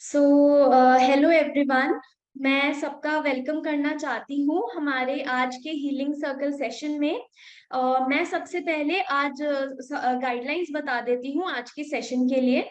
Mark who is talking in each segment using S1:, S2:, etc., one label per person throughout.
S1: So hello everyone. मैं सबका welcome करना चाहती हूँ हमारे आज के हीलिंग सर्कल सेशन में। मैं सबसे पहले आज गाइडलाइंस बता देती हूँ आज के सेशन के लिए।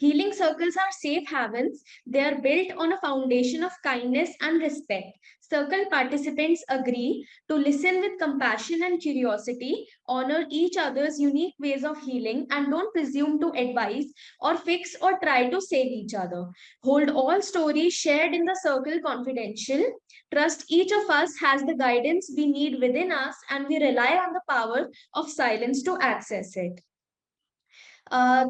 S1: Healing circles are safe havens. They are built on a foundation of kindness and respect. Circle participants agree to listen with compassion and curiosity, honor each other's unique ways of healing, and don't presume to advise or fix or try to save each other. Hold all stories shared in the circle confidential. Trust each of us has the guidance we need within us, and we rely on the power of silence to access it.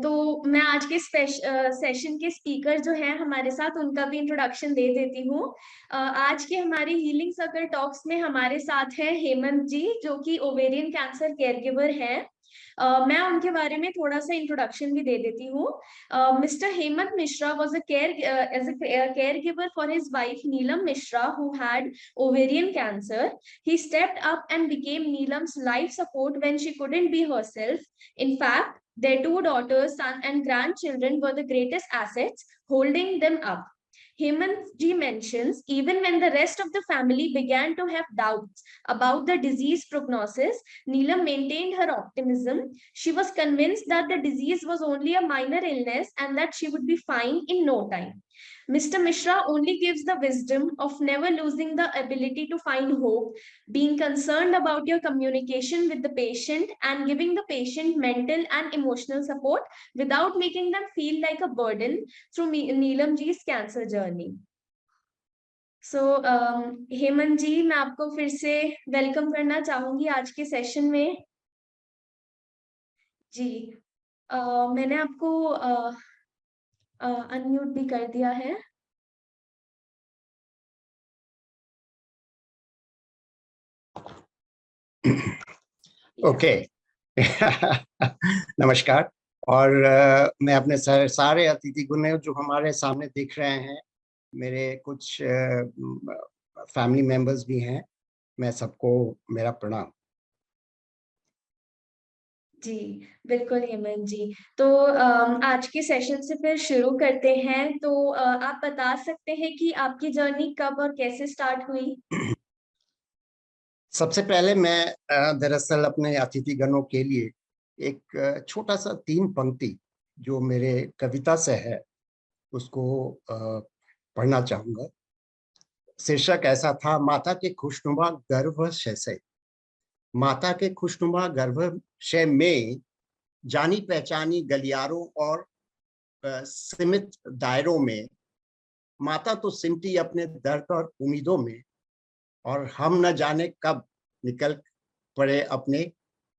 S1: तो मैं आज के session के speaker जो है हमारे साथ उनका भी इंट्रोडक्शन दे देती हूँ। आज के हमारे हीलिंग सर्कल टॉक्स में हमारे साथ है हेमंत जी, जो कि ओवेरियन कैंसर केयर गिवर है। मैं उनके बारे में थोड़ा सा इंट्रोडक्शन भी दे देती हूँ। Mister Hemant Mishra was a caregiver for his wife Neelam Mishra, who had ovarian cancer. He stepped up and became Neelam's life support when she couldn't be herself. In fact, their two daughters, son, and grandchildren were the greatest assets holding them up. Hemant ji mentions even when the rest of the family began to have doubts about the disease prognosis, Neelam maintained her optimism. She was convinced that the disease was only a minor illness and that she would be fine in no time. Mr. Mishra only gives the wisdom of never losing the ability to find hope, being concerned about your communication with the patient, and giving the patient mental and emotional support without making them feel like a burden through Neelam ji's cancer journey. So, Hemant ji, मैं आपको फिर से welcome करना चाहूंगी आज के session में। जी, मैंने आपको अनम्यूट भी कर दिया है।
S2: ओके नमस्कार। और मैं अपने सारे अतिथिगण जो हमारे सामने दिख रहे हैं, मेरे कुछ फैमिली मेंबर्स भी हैं, मैं सबको मेरा प्रणाम।
S1: जी बिल्कुल हेमंत जी। तो आज के सेशन से फिर शुरू करते हैं। तो आप बता सकते हैं कि आपकी जर्नी कब और कैसे स्टार्ट हुई?
S2: सबसे पहले मैं दरअसल अपने अतिथिगणों के लिए एक छोटा सा 3 पंक्ति जो मेरे कविता से है उसको पढ़ना चाहूंगा। शीर्षक ऐसा था, माता के खुशनुमा गर्भाशय से। माता के खुशनुमा गर्भाशय में जानी पहचानी गलियारों और सीमित दायरों में, माता तो सिमटी अपने दर्द और उम्मीदों में, और हम न जाने कब निकल पड़े अपने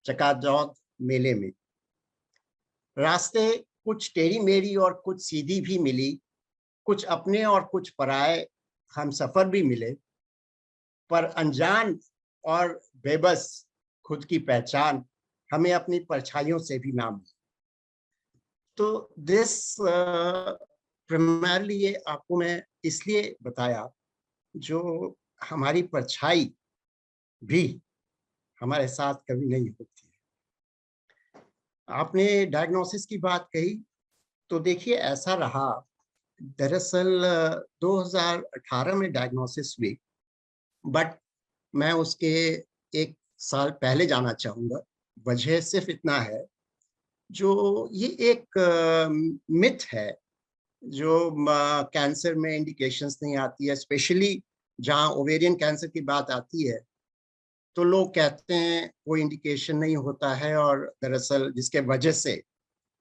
S2: चकाचौंध मेले में। रास्ते कुछ टेढ़ी मेढ़ी और कुछ सीधी भी मिली, कुछ अपने और कुछ पराए हम सफर भी मिले, पर अनजान और बेबस खुद की पहचान हमें अपनी परछाइयों से भी ना मिली। तो दिस प्राइमरली ये आपको मैं इसलिए बताया, जो हमारी परछाई भी हमारे साथ कभी नहीं होती है। आपने डायग्नोसिस की बात कही, तो देखिए ऐसा रहा, दरअसल 2018 में डायग्नोसिस हुई, बट मैं उसके 1 साल पहले जाना चाहूँगा। वजह सिर्फ इतना है, जो ये एक मिथ है जो कैंसर में इंडिकेशंस नहीं आती है, स्पेशली जहाँ ओवेरियन कैंसर की बात आती है तो लोग कहते हैं कोई इंडिकेशन नहीं होता है, और दरअसल जिसके वजह से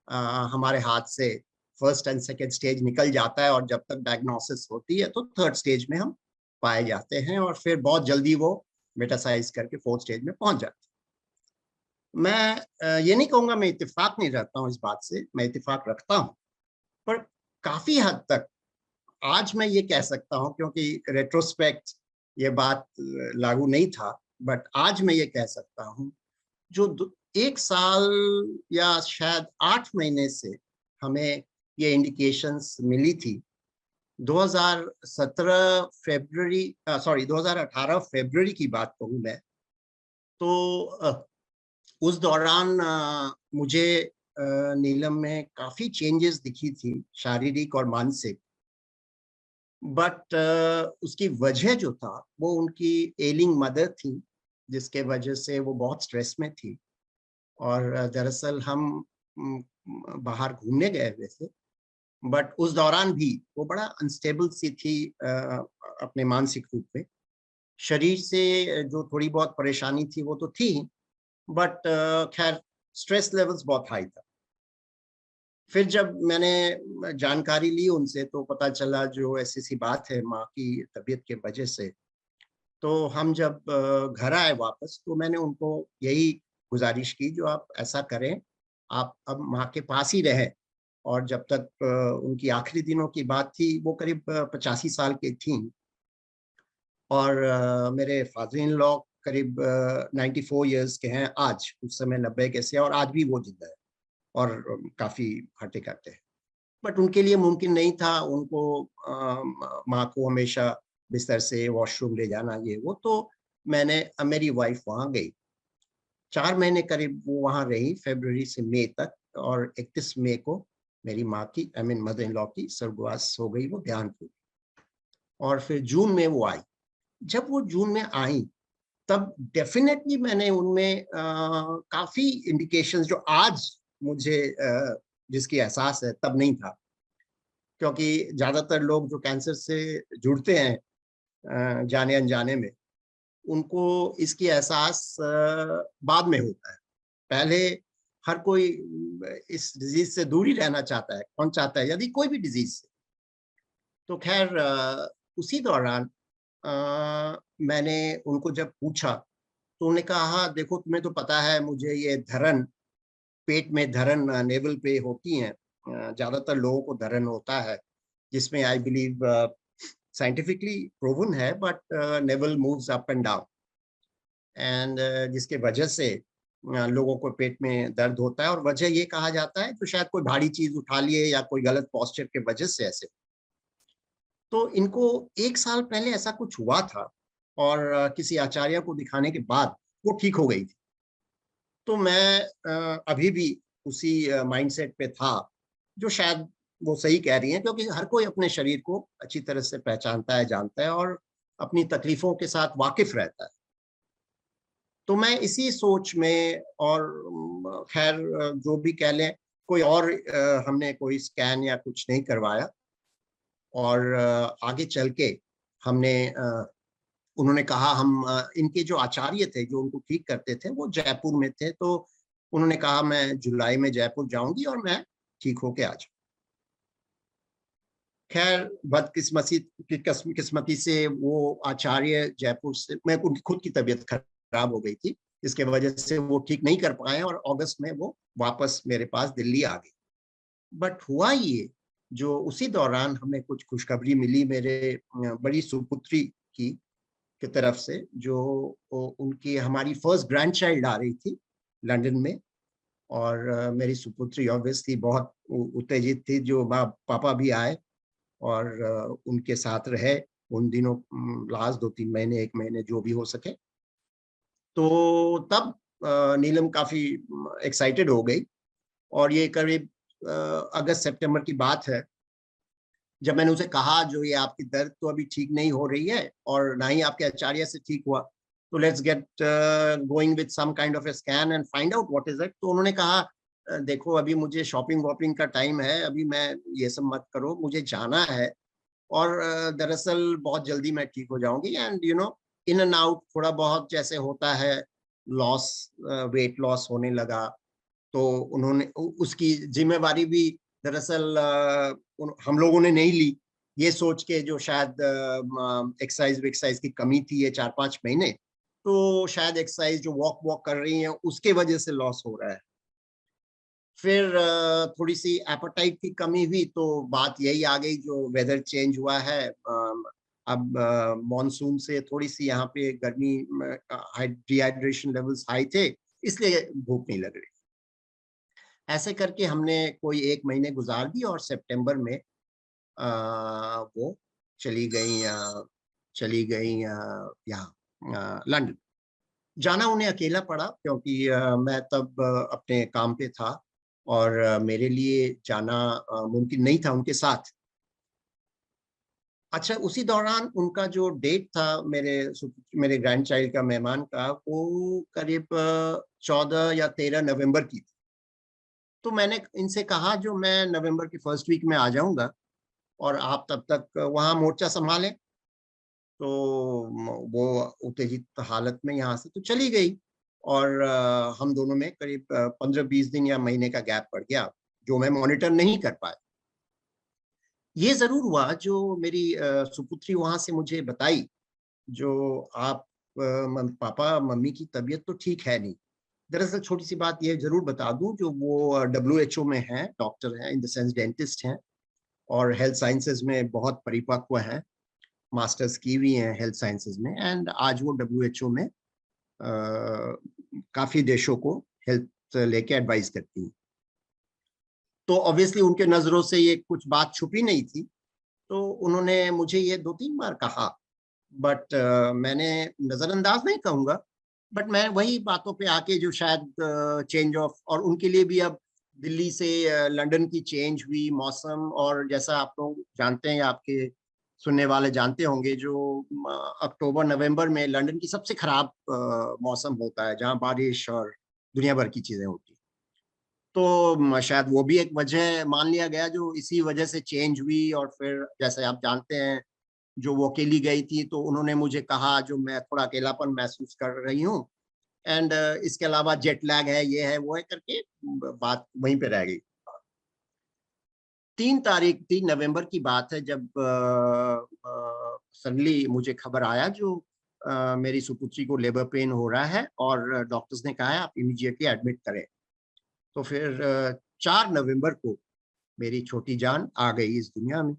S2: हमारे हाथ से फर्स्ट एंड सेकेंड स्टेज निकल जाता है, और जब तक डायग्नोसिस होती है तो 3rd स्टेज में हम पाए जाते हैं, और फिर बहुत जल्दी वो मेटासाइज करके 4th स्टेज में पहुंच जाते हैं। मैं ये नहीं कहूँगा मैं इत्तेफाक नहीं रहता हूँ इस बात से, मैं इत्तेफाक रखता हूँ, पर काफी हद तक आज मैं ये कह सकता हूँ, क्योंकि रेट्रोस्पेक्ट ये बात लागू नहीं था, बट आज मैं ये कह सकता हूँ, जो 1 साल या शायद 8 महीने से हमें ये इंडिकेशंस मिली थी, 2018 फरवरी की बात कहूँ मैं, तो उस दौरान मुझे नीलम में काफी चेंजेस दिखी थी, शारीरिक और मानसिक। बट उसकी वजह जो था वो उनकी एलिंग मदर थी, जिसके वजह से वो बहुत स्ट्रेस में थी। और दरअसल हम बाहर घूमने गए हुए थे, बट उस दौरान भी वो बड़ा अनस्टेबल सी थी अपने मानसिक रूप में। शरीर से जो थोड़ी बहुत परेशानी थी वो तो थी, बट खैर स्ट्रेस लेवल्स बहुत हाई था। फिर जब मैंने जानकारी ली उनसे तो पता चला जो ऐसी सी बात है माँ की तबीयत के वजह से। तो हम जब घर आए वापस तो मैंने उनको यही गुजारिश की, जो आप ऐसा करें, आप अब माँ के पास ही रहें। और जब तक उनकी आखिरी दिनों की बात थी, वो करीब 85 साल की थी। और मेरे फादर इन लॉ करीब 94 इयर्स के हैं आज, उस समय 90 के से, और आज भी वो जिंदा है और काफी हटे करते हैं। बट उनके लिए मुमकिन नहीं था, उनको माँ को हमेशा बिस्तर से वॉशरूम ले जाना, ये वो। तो मैंने मेरी वाइफ वहाँ गई, 4 महीने करीब वो वहाँ रही, फरवरी से मई तक। और 31 मई को मेरी माँ की, I mean mother in law की, स्वर्गवास हो गई, वो देहांत हुई। और फिर जून में वो आई। जब वो जून में आई तब डेफिनेटली मैंने उनमें काफी इंडिकेशंस, जो आज मुझे जिसकी एहसास है तब नहीं था। क्योंकि ज्यादातर लोग जो कैंसर से जुड़ते हैं जाने अनजाने में, उनको इसकी एहसास बाद में होता है। पहले हर कोई इस डिजीज से दूर ही रहना चाहता है, कौन चाहता है, यदि कोई भी डिजीज से। तो खैर उसी दौरान मैंने उनको जब पूछा तो उन्होंने कहा, हाँ देखो, तुम्हें तो पता है मुझे ये धरन, पेट में धरन नेवल पे होती हैं, ज्यादातर लोगों को धरन होता है, जिसमें आई बिलीव साइंटिफिकली प्रूवन है, but naval moves up and down. And जिसके वजह से लोगों को पेट में दर्द होता है। और वजह ये कहा जाता है तो शायद कोई भारी चीज उठा लिए या कोई गलत पोस्चर के वजह से ऐसे। तो इनको 1 साल पहले ऐसा कुछ हुआ था, और किसी आचार्य को दिखाने के बाद वो ठीक हो गई थी। तो मैं अभी भी उसी माइंडसेट पे था, जो शायद वो सही कह रही हैं, क्योंकि हर कोई अपने शरीर को अच्छी तरह से पहचानता है, जानता है, और अपनी तकलीफों के साथ वाकिफ रहता है। तो मैं इसी सोच में, और खैर जो भी कह लें, कोई और हमने कोई स्कैन या कुछ नहीं करवाया। और आगे चल के हमने उन्होंने कहा, हम इनके जो आचार्य थे जो उनको ठीक करते थे वो जयपुर में थे, तो उन्होंने कहा मैं जुलाई में जयपुर जाऊंगी और मैं ठीक होके आ जाऊँ। खैर बदकिस्मती किस्मती से वो आचार्य जयपुर से, मैं उनकी खुद की तबीयत खराब हो गई थी, इसके वजह से वो ठीक नहीं कर पाए, और अगस्त में वो वापस मेरे पास दिल्ली आ गई। बट हुआ ये, जो उसी दौरान हमें कुछ खुशखबरी मिली मेरे बड़ी सुपुत्री की की तरफ से, जो उनकी हमारी फर्स्ट ग्रैंड चाइल्ड आ रही थी लंदन में। और मेरी सुपुत्री ऑब्वियसली बहुत उत्तेजित थी, जो माँ पापा भी आए और उनके साथ रहे उन दिनों, लास्ट 2-3 महीने, 1 महीने, जो भी हो सके। तो तब नीलम काफी एक्साइटेड हो गई। और ये करीब अगस्त सितंबर की बात है, जब मैंने उसे कहा जो ये आपकी दर्द तो अभी ठीक नहीं हो रही है और ना ही आपके आचार्य से ठीक हुआ, तो let's get going with some kind of a scan and find out what is it. तो उन्होंने कहा, देखो अभी मुझे शॉपिंग वॉपिंग का टाइम है, अभी मैं ये सब मत करो, मुझे जाना है। और दरअसल बहुत जल्दी मैं ठीक हो जाऊंगी, एंड इन एंड आउट थोड़ा बहुत जैसे होता है, लॉस, वेट लॉस होने लगा। तो उन्होंने उसकी जिम्मेवारी भी दरअसल हम लोगों ने नहीं ली, ये सोच के जो शायद एक्सरसाइज वेक्सरसाइज की कमी थी ये 4-5 महीने, तो शायद एक्सरसाइज जो वॉक वॉक कर रही है उसके वजह से लॉस हो रहा है। फिर थोड़ी सी एपेटाइट की कमी हुई, तो बात यही आ गई, जो वेदर चेंज हुआ है, अब मॉनसून से थोड़ी सी यहाँ पे गर्मी, डिहाइड्रेशन लेवल्स हाई थे, इसलिए भूख नहीं लग रही। ऐसे करके हमने कोई 1 महीने गुजार दी, और सितंबर में वो चली गई, यहाँ लंदन। जाना उन्हें अकेला पड़ा, क्योंकि मैं तब अपने काम पे था, और मेरे लिए जाना मुमकिन नहीं था उनके साथ। अच्छा, उसी दौरान उनका जो डेट था मेरे ग्रैंड चाइल्ड का, मेहमान का, वो करीब 14 या 13 नवंबर की थी। तो मैंने इनसे कहा जो मैं नवंबर के फर्स्ट वीक में आ जाऊंगा और आप तब तक वहाँ मोर्चा संभालें। तो वो उत्तेजित हालत में यहाँ से तो चली गई और हम दोनों में करीब 15-20 दिन या महीने का गैप पड़ गया, जो मैं मॉनिटर नहीं कर पाया। ये जरूर हुआ जो मेरी सुपुत्री वहां से मुझे बताई, जो आप पापा मम्मी की तबीयत तो ठीक है नहीं। दरअसल छोटी सी बात ये जरूर बता दूं, जो वो WHO में हैं, डॉक्टर हैं, इन द सेंस डेंटिस्ट हैं, और हेल्थ साइंसेज में बहुत परिपक्व हैं, मास्टर्स की हुई हैं हेल्थ साइंसेज में, एंड आज वो WHO में काफी देशों को हेल्थ लेके एडवाइस करती हैं। तो ऑब्वियसली उनके नजरों से ये कुछ बात छुपी नहीं थी, तो उन्होंने मुझे ये 2-3 बार कहा, बट मैंने नजरअंदाज नहीं कहूंगा, बट मैं वही बातों पे आके जो शायद चेंज ऑफ, और उनके लिए भी अब दिल्ली से लंदन की चेंज हुई मौसम, और जैसा आप लोग जानते हैं, आपके सुनने वाले जानते होंगे, जो अक्टूबर नवंबर में लंदन की सबसे खराब मौसम होता है, जहाँ बारिश और दुनिया भर की चीजें होती हैं। तो शायद वो भी एक वजह मान लिया गया जो इसी वजह से चेंज हुई। और फिर जैसे आप जानते हैं, जो वो अकेली गई थी, तो उन्होंने मुझे कहा जो मैं थोड़ा अकेलापन महसूस कर रही हूँ, एंड इसके अलावा जेट लैग है, ये है वो है करके बात वहीं पे रह गई। 3 नवंबर की बात है, जब सडनली मुझे खबर आया जो मेरी सुपुत्री को लेबर पेन हो रहा है और डॉक्टर्स ने कहा है आप इमीडिएटली एडमिट करें। तो फिर 4 नवंबर को मेरी छोटी जान आ गई इस दुनिया में,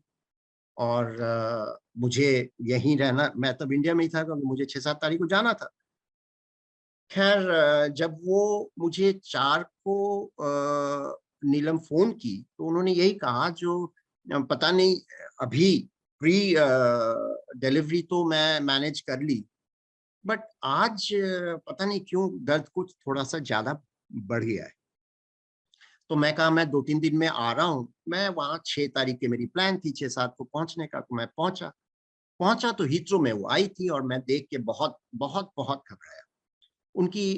S2: और मुझे यहीं रहना, मैं तब इंडिया में ही था क्योंकि मुझे 6-7 तारीख को जाना था। खैर जब वो मुझे 4 को नीलम फोन की, तो उन्होंने यही कहा जो पता नहीं, अभी प्री डिलीवरी तो मैं मैनेज कर ली, बट आज पता नहीं क्यों दर्द कुछ थोड़ा सा ज्यादा बढ़ गया है। तो मैं कहा मैं 2-3 दिन में आ रहा हूँ। मैं वहाँ 6 तारीख की मेरी प्लान थी 6-7 को पहुंचने का, तो मैं पहुंचा। पहुंचा तो हीथ्रो में वो आई थी, और मैं देख के बहुत बहुत बहुत घबराया। उनकी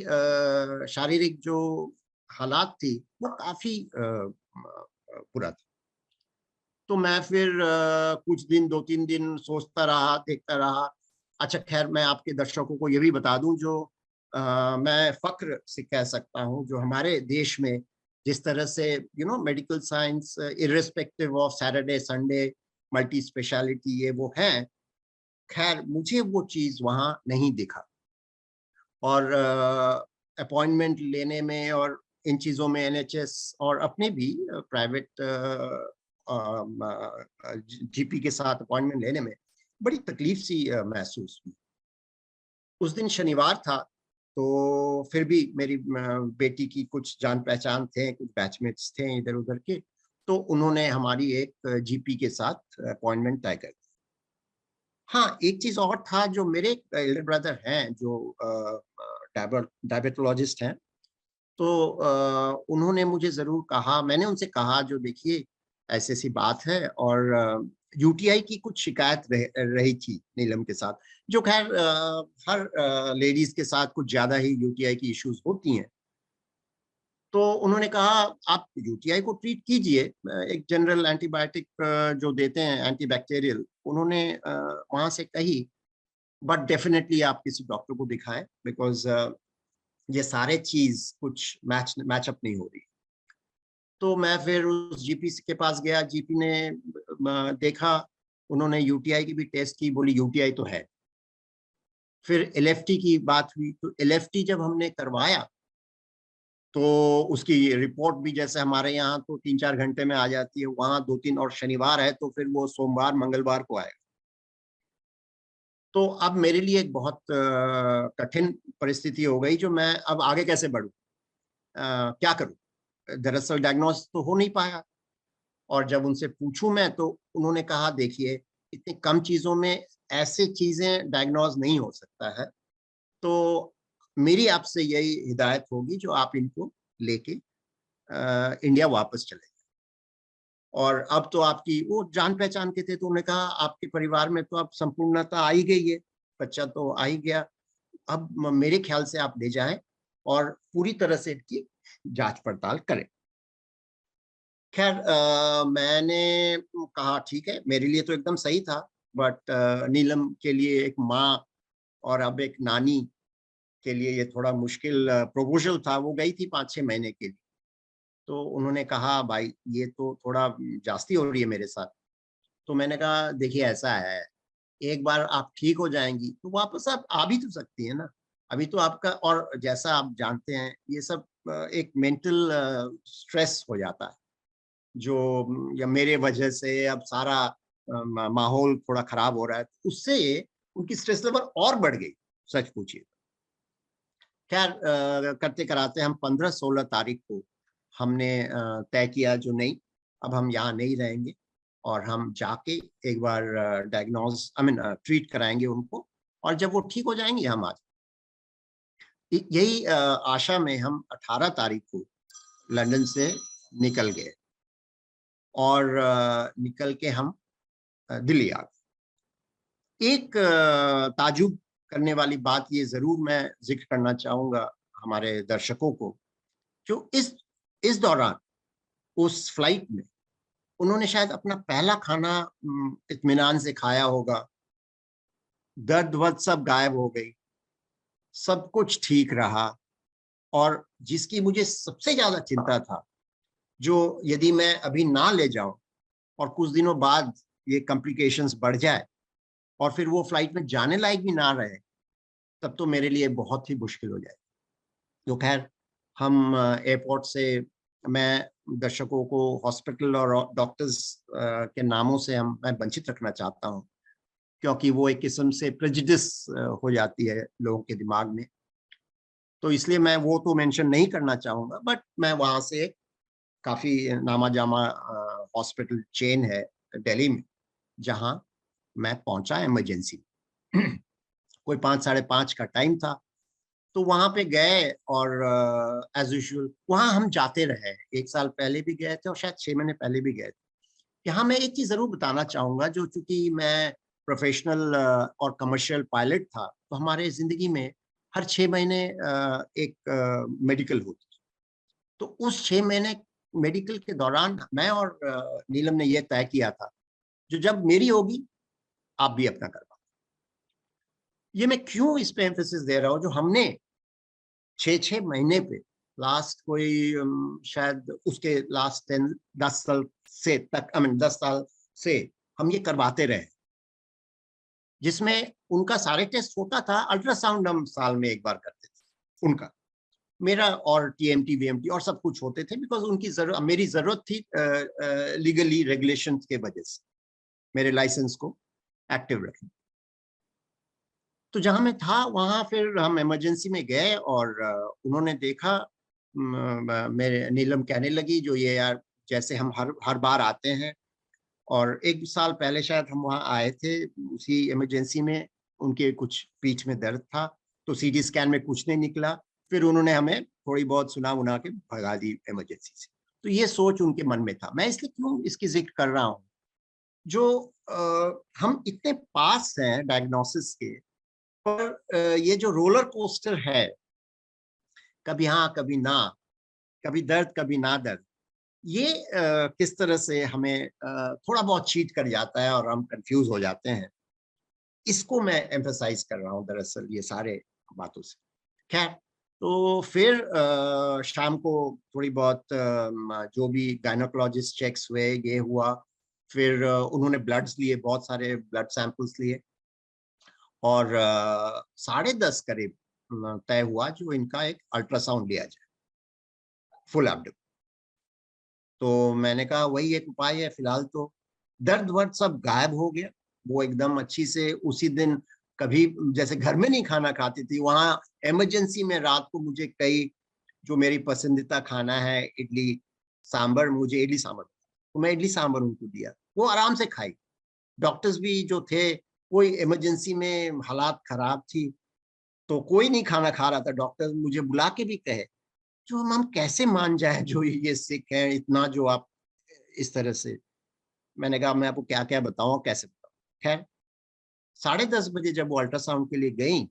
S2: शारीरिक जो हालात थी वो काफी बुरा था। तो मैं फिर कुछ दिन 2-3 दिन सोचता रहा, देखता रहा। अच्छा खैर, मैं आपके दर्शकों को ये भी बता दूं, जो मैं फक्र से कह सकता हूं, जो हमारे देश में जिस तरह से medical science irrespective of Saturday Sunday multi speciality ये वो है, खैर मुझे वो चीज वहां नहीं दिखा। और अपॉइंटमेंट लेने में और इन चीज़ों में NHS और अपने भी प्राइवेट GP के साथ अपॉइंटमेंट लेने में बड़ी तकलीफ सी महसूस हुई। उस दिन शनिवार था, तो फिर भी मेरी बेटी की कुछ जान पहचान थे, कुछ बैचमेट्स थे इधर उधर के, तो उन्होंने हमारी एक GP के साथ अपॉइंटमेंट तय कर दी। हाँ, एक चीज और था, जो मेरे एल्डर ब्रदर हैं जो डायबिटोलॉजिस्ट हैं, तो उन्होंने मुझे ज़रूर कहा, मैंने उनसे कहा जो देखिए ऐसी ऐसी बात है, और UTI की कुछ शिकायत रही थी नीलम के साथ, जो खैर हर लेडीज के साथ कुछ ज्यादा ही UTI की इश्यूज होती हैं। तो उन्होंने कहा आप UTI को ट्रीट कीजिए, एक जनरल एंटीबायोटिक जो देते हैं एंटीबैक्टीरियल, उन्होंने वहां से कही, बट डेफिनेटली आप किसी डॉक्टर को दिखाएं, बिकॉज ये सारे चीज कुछ मैचअप नहीं हो रही। तो मैं फिर उस GP के पास गया, GP ने देखा, उन्होंने UTI की भी टेस्ट की, बोली UTI तो है। फिर LFT की बात हुई, तो LFT जब हमने करवाया, तो उसकी रिपोर्ट भी जैसे हमारे यहाँ तो 3-4 घंटे में आ जाती है, वहां 2-3, और शनिवार है तो फिर वो सोमवार मंगलवार को आएगा। तो अब मेरे लिए एक बहुत कठिन परिस्थिति हो गई, जो मैं अब आगे कैसे बढ़ूं, क्या करूं। दरअसल डायग्नोस तो हो नहीं पाया, और जब उनसे पूछूं मैं, तो उन्होंने कहा देखिए इतनी कम चीजों में ऐसे चीजें डायग्नोज नहीं हो सकता है, तो मेरी आपसे यही हिदायत होगी जो आप इनको लेके इंडिया वापस चले गए। और अब तो आपकी वो जान पहचान के थे, तो उन्होंने कहा आपके परिवार में तो अब संपूर्णता आ ही गई है, बच्चा तो आ ही गया, अब मेरे ख्याल से आप ले जाएं और पूरी तरह से इनकी जांच पड़ताल करें। खैर मैंने कहा ठीक है, मेरे लिए तो एकदम सही था, बट नीलम के लिए एक माँ और अब एक नानी के लिए ये थोड़ा मुश्किल प्रोपोजल था। वो गई थी 5-6 महीने के लिए, तो उन्होंने कहा भाई ये तो थोड़ा जास्ती हो रही है मेरे साथ। तो मैंने कहा देखिए ऐसा है, एक बार आप ठीक हो जाएंगी तो वापस आप आ भी तो सकती है ना। अभी तो आपका, और जैसा आप जानते हैं ये सब एक मेंटल स्ट्रेस हो जाता है, जो या मेरे वजह से अब सारा माहौल थोड़ा खराब हो रहा है, तो उससे उनकी स्ट्रेस लेवल और बढ़ गई, सच पूछिए। खैर करते कराते हम 15-16 तारीख को हमने तय किया जो नहीं, अब हम यहाँ नहीं रहेंगे और हम जाके एक बार डायग्नोज ट्रीट कराएंगे उनको, और जब वो ठीक हो जाएंगे हम आ यही आशा में हम 18 तारीख को लंदन से निकल गए और निकल के हम दिल्ली आ गए। एक ताजुब करने वाली बात ये जरूर मैं जिक्र करना चाहूंगा हमारे दर्शकों को, जो इस दौरान उस फ्लाइट में उन्होंने शायद अपना पहला खाना इत्मीनान से खाया होगा। दर्द वर्द सब गायब हो गई, सब कुछ ठीक रहा। और जिसकी मुझे सबसे ज्यादा चिंता था, जो यदि मैं अभी ना ले जाऊं और कुछ दिनों बाद ये कॉम्प्लिकेशंस बढ़ जाए और फिर वो फ्लाइट में जाने लायक भी ना रहे, तब तो मेरे लिए बहुत ही मुश्किल हो जाए। तो खैर हम एयरपोर्ट से, मैं दर्शकों को हॉस्पिटल और डॉक्टर्स के नामों से मैं वंचित रखना चाहता हूँ, क्योंकि वो एक किस्म से प्रेजुडिस हो जाती है लोगों के दिमाग में, तो इसलिए मैं वो तो मेंशन नहीं करना चाहूंगा। बट मैं वहां से काफी नामा जामा हॉस्पिटल चेन है दिल्ली में, जहां मैं पहुंचा इमरजेंसी। कोई 5-5:30 का टाइम था, तो वहां पे गए और एज यूजुअल वहां हम जाते रहे। 1 साल पहले भी गए थे और शायद 6 महीने पहले भी गए थे। यहाँ मैं एक चीज जरूर बताना चाहूंगा, जो चूंकि मैं प्रोफेशनल और कमर्शियल पायलट था, तो हमारे जिंदगी में हर 6 महीने एक मेडिकल होती है। तो उस 6 महीने मेडिकल के दौरान मैं और नीलम ने यह तय किया था, जो जब मेरी होगी आप भी अपना करवा। ये मैं क्यों इस पे एम्फेसिस दे रहा हूँ, जो हमने 6-6 महीने पे लास्ट कोई शायद उसके लास्ट 10 साल से तक 10 साल से हम ये करवाते रहे, जिसमें उनका सारे टेस्ट होता था। अल्ट्रासाउंड हम साल में एक बार करते थे उनका, मेरा और टीएमटी वीएमटी और सब कुछ होते थे, बिकॉज उनकी मेरी जरूरत थी लीगली रेगुलेशन के वजह से मेरे लाइसेंस को एक्टिव रखने। तो जहां मैं था वहां फिर हम इमरजेंसी में गए और उन्होंने देखा, मेरे नीलम कहने लगी जो ये यार जैसे हम हर हर बार आते हैं, और 1 साल पहले शायद हम वहाँ आए थे उसी इमरजेंसी में, उनके कुछ पीठ में दर्द था, तो सीटी स्कैन में कुछ नहीं निकला, फिर उन्होंने हमें थोड़ी बहुत सुना उना के भगा दी इमरजेंसी से। तो ये सोच उनके मन में था। मैं इसलिए क्यों इसकी जिक्र कर रहा हूँ, जो हम इतने पास हैं डायग्नोसिस के, पर ये जो रोलर कोस्टर है, कभी हाँ कभी ना, कभी दर्द कभी ना दर्द, ये किस तरह से हमें थोड़ा बहुत चीट कर जाता है और हम कंफ्यूज हो जाते हैं, इसको मैं एम्फेसाइज कर रहा हूँ दरअसल ये सारे बातों से। खैर तो फिर शाम को थोड़ी बहुत जो भी गायनोकोलॉजिस्ट चेक्स हुए ये हुआ, फिर उन्होंने ब्लड्स लिए, बहुत सारे ब्लड सैंपल्स लिए, और 10:30 करीब तय हुआ जो इनका एक अल्ट्रासाउंड लिया जाए, फुल एब्डोमेन। तो मैंने कहा वही एक उपाय है फिलहाल, तो दर्द वर्द सब गायब हो गया। वो एकदम अच्छी से उसी दिन, कभी जैसे घर में नहीं खाना खाती थी, वहां इमरजेंसी में रात को मुझे कई, जो मेरी पसंदीदा खाना है इडली सांबर, मुझे इडली सांबर, तो मैं इडली सांबर उनको दिया, वो आराम से खाई। डॉक्टर्स भी जो थे, कोई इमरजेंसी में हालात खराब थी तो कोई नहीं खाना खा रहा था, डॉक्टर मुझे बुला के भी कहे जो हम कैसे मान जाए जो ये सिक है इतना, जो आप इस तरह से। मैंने कहा मैं आपको क्या क्या बताऊं, कैसे बताऊं। खैर 10:30 बजे जब वो अल्ट्रासाउंड के लिए गई,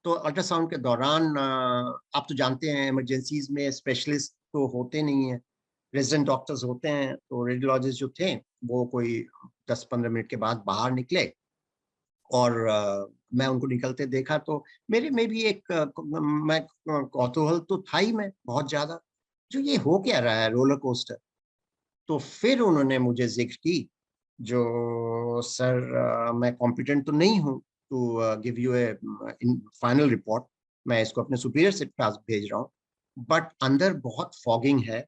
S2: तो अल्ट्रासाउंड के दौरान आप तो जानते हैं इमरजेंसीज में स्पेशलिस्ट तो होते नहीं है, रेजिडेंट डॉक्टर्स होते हैं। तो रेडियोलॉजिस्ट जो थे वो कोई 10-15 मिनट के बाद बाहर निकले, और मैं उनको निकलते देखा तो मेरे में भी एक मैं कौतूहल तो था ही, मैं बहुत ज्यादा, जो ये हो क्या रहा है रोलर कोस्टर। तो फिर उन्होंने मुझे जिक्र की, जो सर मैं कॉम्पिटेंट तो नहीं हूँ to give you a final report, मैं इसको अपने सुपीरियर से पास भेज रहा हूँ, बट अंदर बहुत फॉगिंग है,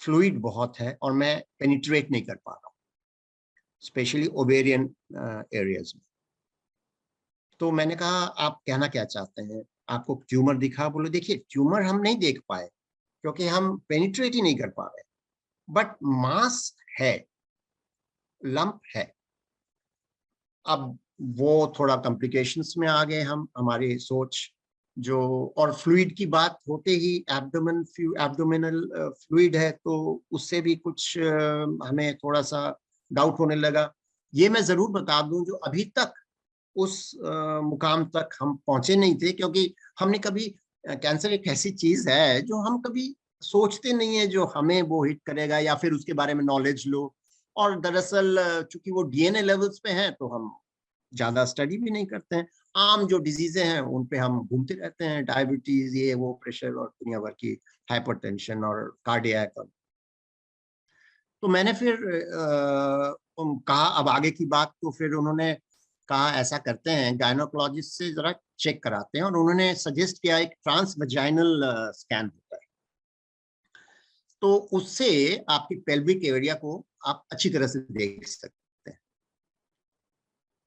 S2: फ्लूइड बहुत है, और मैं पेनिट्रेट नहीं कर पा रहा हूँ, स्पेशली ओवेरियन एरियाज में। तो मैंने कहा आप कहना क्या चाहते हैं, आपको ट्यूमर दिखा? बोले देखिए ट्यूमर हम नहीं देख पाए क्योंकि हम पेनिट्रेट ही नहीं कर पा रहे, बट मास है, लंप है। अब वो थोड़ा कॉम्प्लिकेशंस में आ गए हम, हमारी सोच जो, और फ्लूइड की बात होते ही एब्डोमिनल फ्लूइड है, तो उससे भी कुछ हमें थोड़ा सा डाउट होने लगा। ये मैं जरूर बता दूं, जो अभी तक उस मुकाम तक हम पहुंचे नहीं थे, क्योंकि हमने कभी कैंसर एक ऐसी चीज है जो हम कभी सोचते नहीं है जो हमें वो हिट करेगा, या फिर उसके बारे में नॉलेज लो। और दरअसल चूंकि वो डीएनए लेवल्स पे है, तो हम ज्यादा स्टडी भी नहीं करते हैं। आम जो डिजीजें हैं उन पे हम घूमते रहते हैं, डायबिटीज, ये वो, प्रेशर, और दुनिया भर की हाइपरटेंशन और कार्डियक। तो मैंने फिर कहा अब आगे की बात, तो फिर उन्होंने कहा ऐसा करते हैं गायनोकोलॉजिस्ट से जरा चेक कराते हैं, और उन्होंने सजेस्ट किया एक ट्रांस वजाइनल स्कैन होता है, तो उससे आपकी पेल्विक एरिया को आप अच्छी तरह से देख सकते हैं।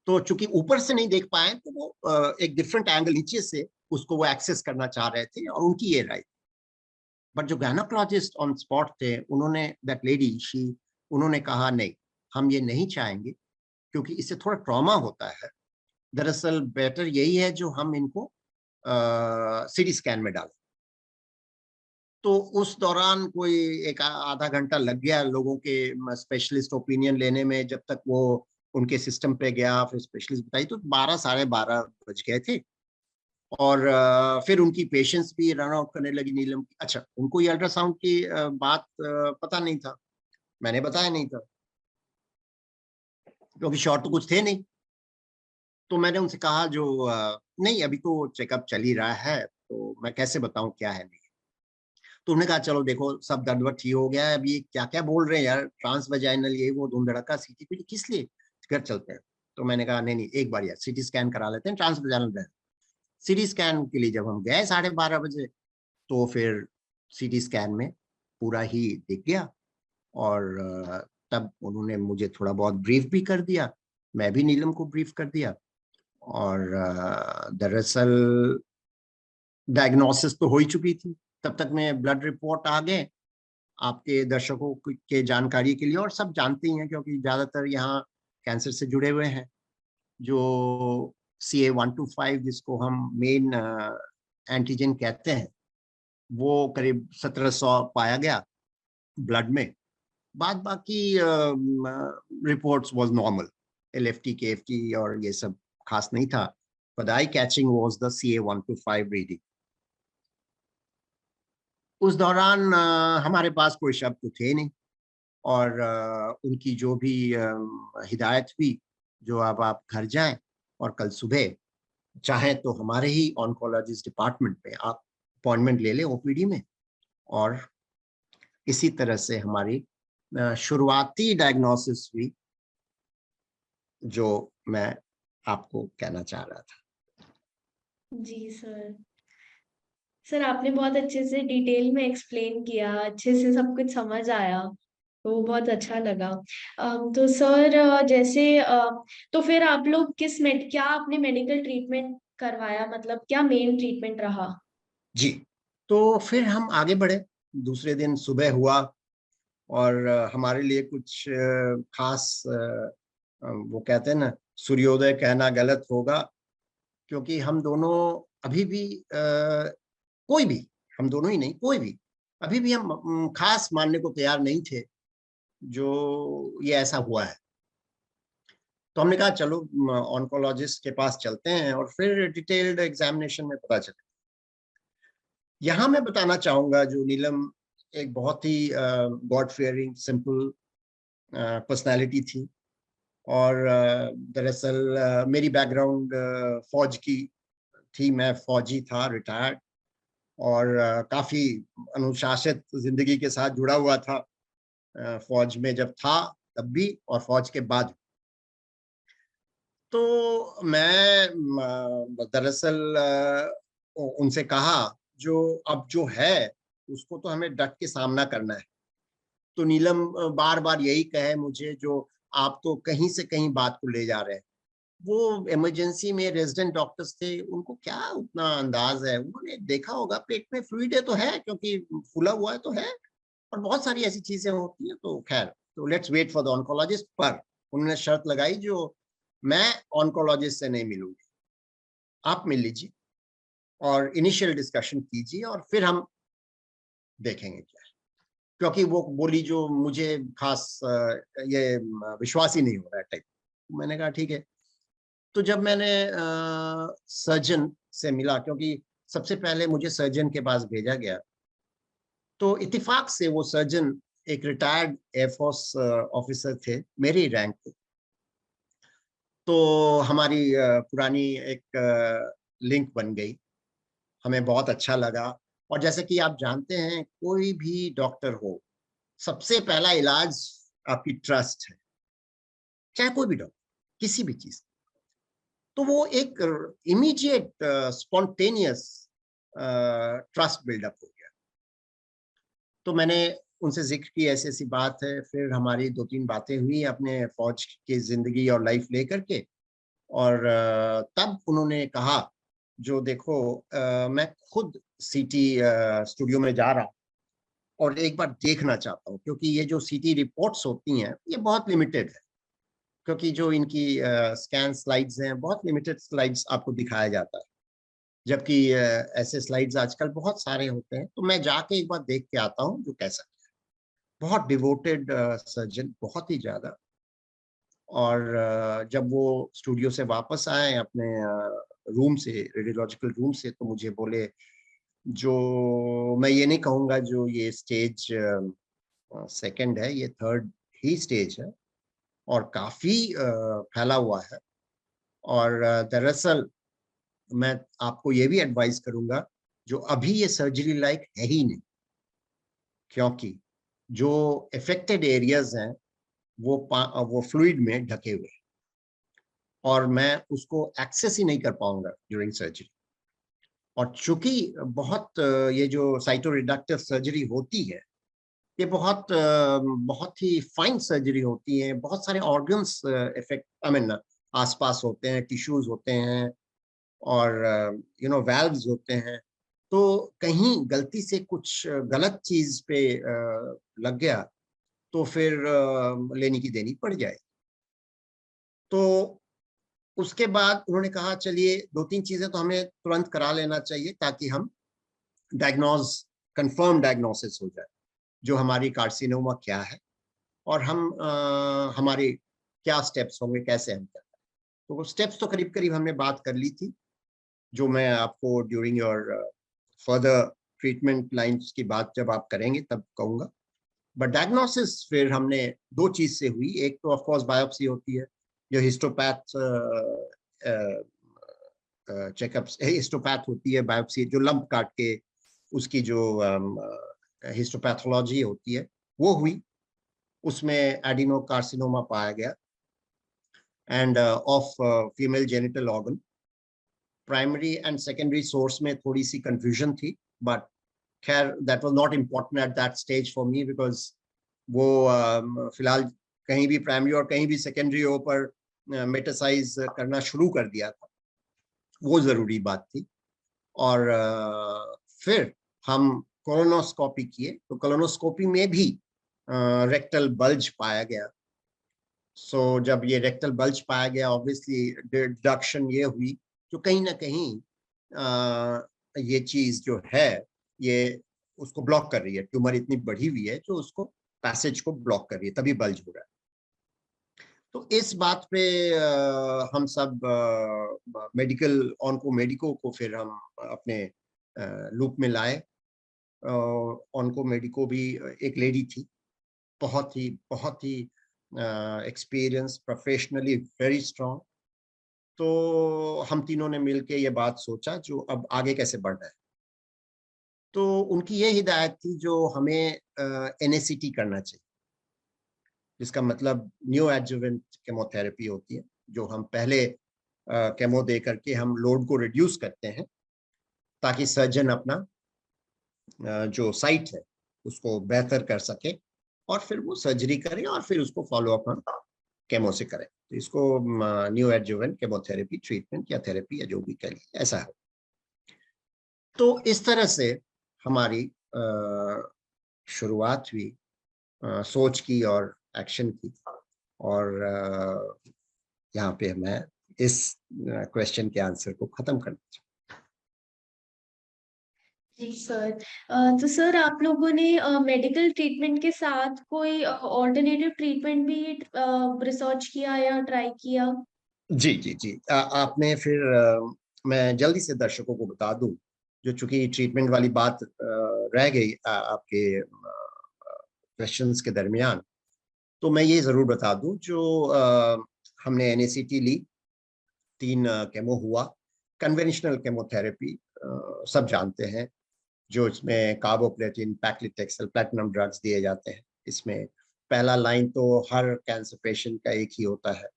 S2: तो चूंकि ऊपर से नहीं देख पाए, तो वो एक डिफरेंट एंगल नीचे से उसको वो एक्सेस करना चाह रहे थे, और उनकी ये राय। बट जो गायनोकोलॉजिस्ट ऑन स्पॉट थे, उन्होंने, दैट लेडी शी, उन्होंने कहा नहीं, हम ये नहीं चाहेंगे क्योंकि इससे थोड़ा ट्रॉमा होता है। दरअसल बेटर यही है जो हम इनको सीटी स्कैन में डालें। तो उस दौरान कोई एक आधा घंटा लग गया लोगों के स्पेशलिस्ट ओपिनियन लेने में, जब तक वो उनके सिस्टम पे गया, फिर स्पेशलिस्ट बताई, तो 12 साढ़े 12 बज गए थे। और फिर उनकी पेशेंस भी रन आउट करने लगी नीलम की। अच्छा, उनको ये अल्ट्रासाउंड की बात पता नहीं था, मैंने बताया नहीं था, क्योंकि शॉर्ट तो कुछ थे नहीं। तो मैंने उनसे कहा जो नहीं अभी तो चेकअप चल ही रहा है, तो मैं कैसे बताऊं क्या है नहीं। तो उन्होंने कहा चलो देखो सब दर्द वर्द ठीक हो गया है, अभी क्या क्या बोल रहे हैं यार, ट्रांस वजाइनल ये वो धूम धड़का, सीटी पीटी किस लिए, घर चलते हैं। तो मैंने कहा नहीं नहीं, एक बार यार सीटी स्कैन करा लेते हैं, ट्रांस वजाइनल। सीटी स्कैन के लिए जब हम गए 12:30 बजे, तो फिर सीटी स्कैन में पूरा ही दिख गया। और तब उन्होंने मुझे थोड़ा बहुत ब्रीफ भी कर दिया, मैं भी नीलम को ब्रीफ कर दिया। और दरअसल डायग्नोसिस तो हो ही चुकी थी, तब तक में ब्लड रिपोर्ट आ गए आपके दर्शकों के जानकारी के लिए, और सब जानते ही हैं क्योंकि ज्यादातर यहाँ कैंसर से जुड़े हुए हैं। जो CA-125 जिसको हम मेन एंटीजन कहते हैं, वो करीब 1700 पाया गया ब्लड में। बाद बाकी reports was normal, LFT KFT और ये सब खास नहीं था, but eye catching was the CA-125 reading. उस दौरान हमारे पास कोई शब्द तो थे नहीं, और उनकी जो भी हिदायत हुई, जो अब आप घर जाएं और कल सुबह चाहें तो हमारे ही ऑन्कोलॉजिस्ट डिपार्टमेंट में आप अपॉइंटमेंट ले लें OPD में। और इसी तरह से हमारी शुरुआती डायग्नोसिस हुई, जो मैं आपको कहना चाह रहा था।
S1: जी सर। सर आपने बहुत अच्छे से डिटेल में एक्सप्लेन किया, अच्छे से सब कुछ समझ आया, तो बहुत अच्छा लगा। तो सर जैसे तो फिर आप लोग क्या आपने मेडिकल ट्रीटमेंट करवाया, मतलब क्या मेन ट्रीटमेंट रहा?
S2: जी, तो फिर हम आगे बढ़े, दूसरे दिन सुबह हुआ, और हमारे लिए कुछ खास वो कहते हैं ना, सूर्योदय कहना गलत होगा, क्योंकि हम दोनों अभी भी कोई भी हम दोनों ही नहीं, कोई भी, अभी भी हम खास मानने को तैयार नहीं थे जो ये ऐसा हुआ है। तो हमने कहा चलो ऑन्कोलॉजिस्ट के पास चलते हैं और फिर डिटेल्ड एग्जामिनेशन में पता चले। यहाँ मैं बताना चाहूंगा जो नीलम एक बहुत ही गॉड फेयरिंग सिंपल पर्सनालिटी थी, और दरअसल मेरी बैकग्राउंड फौज की थी, मैं फौजी था, रिटायर्ड, और काफी अनुशासित जिंदगी के साथ जुड़ा हुआ था, फौज में जब था तब भी और फौज के बाद। तो मैं दरअसल उनसे कहा जो अब जो है उसको तो हमें डट के सामना करना है। तो नीलम बार बार यही कहे मुझे, जो आप तो कहीं से कहीं बात को ले जा रहे हैं। वो इमरजेंसी में रेजिडेंट डॉक्टर्स थे, उनको क्या उतना अंदाज है, उन्होंने देखा होगा पेट में फ्लूइड है तो है, क्योंकि फूला हुआ है तो है, और बहुत सारी ऐसी चीजें होती हैं। तो खैर, तो let's wait for the oncologist. पर उन्होंने शर्त लगाई जो मैं ऑन्कोलॉजिस्ट से नहीं मिलूंगी, आप मिल लीजिए और इनिशियल डिस्कशन कीजिए और फिर हम देखेंगे क्या है। क्योंकि वो बोली जो मुझे खास ये विश्वास ही नहीं हो रहा है टाइप। मैंने कहा ठीक है। तो जब मैंने सर्जन से मिला, क्योंकि सबसे पहले मुझे सर्जन के पास भेजा गया, तो इत्तेफाक से वो सर्जन एक रिटायर्ड एयरफोर्स ऑफिसर थे, मेरी रैंक पे। तो हमारी पुरानी एक लिंक बन गई, हमें बहुत अच्छा लगा। और जैसे कि आप जानते हैं, कोई भी डॉक्टर हो, सबसे पहला इलाज आपकी ट्रस्ट है, चाहे कोई भी डॉक्टर, किसी भी चीज। तो वो एक इमीडिएट स्पॉन्टेनियस ट्रस्ट बिल्डअप हो गया। तो मैंने उनसे जिक्र की ऐसी ऐसी बात है, फिर हमारी 2-3 बातें हुई अपने फौज की जिंदगी और लाइफ लेकर के। और तब उन्होंने कहा जो देखो, मैं खुद सीटी स्टूडियो में जा रहा हूँ और एक बार देखना चाहता हूँ, क्योंकि ये जो सीटी रिपोर्ट्स होती हैं ये बहुत लिमिटेड है, क्योंकि जो इनकी स्कैन स्लाइड्स हैं, बहुत लिमिटेड स्लाइड्स आपको दिखाया जाता है, जबकि ऐसे स्लाइड्स आजकल बहुत सारे होते हैं। तो मैं जाके एक बार देख के आता हूँ जो कैसा है। बहुत डिवोटेड सर्जन, बहुत ही ज्यादा। और जब वो स्टूडियो से वापस आए अपने रूम से, रेडियोलॉजिकल रूम से, तो मुझे बोले जो मैं ये नहीं कहूँगा जो ये स्टेज सेकंड है, ये थर्ड ही स्टेज है और काफी फैला हुआ है। और दरअसल मैं आपको ये भी एडवाइस करूंगा जो अभी ये सर्जरी लायक है ही नहीं, क्योंकि जो इफेक्टेड एरियाज हैं वो फ्लूइड में ढके हुए हैं और मैं उसको एक्सेस ही नहीं कर पाऊंगा ड्यूरिंग सर्जरी। और चूंकि बहुत ये जो साइटोरिडक्टिव सर्जरी होती है, ये बहुत ही फाइन सर्जरी होती है, बहुत सारे ऑर्गन्स इफेक्ट आई मीन आसपास होते हैं, टिश्यूज होते हैं और वैल्व्स होते हैं। तो कहीं गलती से कुछ गलत चीज पे लग गया तो फिर लेनी की देनी पड़ जाए। तो उसके बाद उन्होंने कहा चलिए 2-3 चीजें तो हमें तुरंत करा लेना चाहिए ताकि हम डायग्नोज कंफर्म डायग्नोसिस हो जाए जो हमारी कार्सिनोमा क्या है और हम हमारे क्या स्टेप्स होंगे, कैसे हम करते हैं। तो वो स्टेप्स तो करीब करीब हमने बात कर ली थी, जो मैं आपको during your further treatment lines की बात जब आप करेंगे तब कहूँगा। बट डायग्नोसिस फिर हमने 2 चीज से हुई। एक तो ऑफ कोर्स बायोप्सी होती है, जो हिस्टोपैथ चेकअप्स, हिस्टोपैथ होती है बायोप्सी, जो लंप काट के उसकी जो हिस्टोपैथोलॉजी होती है वो हुई। उसमें एडिनो कार्सिनोमा पाया गया end of female genital organ. Primary and secondary source में थोड़ी सी कंफ्यूजन थी, बट खैर that was not important at that stage for me, because वो फिलहाल कहीं भी प्राइमरी और कहीं भी सेकेंडरी हो पर मेटासाइज करना शुरू कर दिया था, वो जरूरी बात थी। और फिर हम कोलोनोस्कोपी किए, तो कोलोनोस्कोपी में भी रेक्टल बल्ज पाया गया। सो जब ये रेक्टल बल्ज पाया गया, ऑब्वियसली डिडक्शन ये हुई जो कहीं ना कहीं ये चीज जो है ये उसको ब्लॉक कर रही है, ट्यूमर इतनी बढ़ी हुई है जो उसको पैसेज को ब्लॉक कर रही है, तभी बल्ज हो रहा है। तो इस बात पे हम सब मेडिकल ऑनको मेडिको को फिर हम अपने लूप में लाए। ऑनको मेडिको भी एक लेडी थी, बहुत ही एक्सपीरियंस, प्रोफेशनली वेरी स्ट्रांग। तो हम तीनों ने मिलके ये बात सोचा जो अब आगे कैसे बढ़ना है। तो उनकी ये हिदायत थी जो हमें NACT करना चाहिए, जिसका मतलब न्यू एडजुवेंट केमोथेरेपी होती है, जो हम पहले केमो दे करके हम लोड को रिड्यूस करते हैं ताकि सर्जन अपना जो साइट है उसको बेहतर कर सके और फिर वो सर्जरी करे और फिर उसको फॉलो अप हम केमो से करें। तो इसको न्यू एडजुवेंट केमोथेरेपी ट्रीटमेंट या थेरेपी या जो भी कहिए ऐसा है। तो इस तरह से हमारी शुरुआत हुई सोच की और एक्शन की। और यहाँ पे मैं इस क्वेश्चन के आंसर को खत्म करना चाहूँ।
S1: जी सर। तो सर आप लोगों ने मेडिकल ट्रीटमेंट के साथ कोई ऑल्टरनेटिव ट्रीटमेंट भी रिसर्च किया या ट्राई किया?
S2: जी जी जी, आपने फिर मैं जल्दी से दर्शकों को बता दूं, जो चूंकि ट्रीटमेंट वाली बात रह गई आपके क्वेश्चंस के दरमियान, तो मैं ये जरूर बता दूं जो हमने NACT ली, 3 केमो हुआ। कन्वेंशनल केमोथेरेपी सब जानते हैं, जो इसमें कार्बोप्लेटिन, पैक्लिटेक्सेल, प्लैटिनम ड्रग्स दिए जाते हैं। इसमें पहला लाइन तो हर कैंसर पेशेंट का एक ही होता है।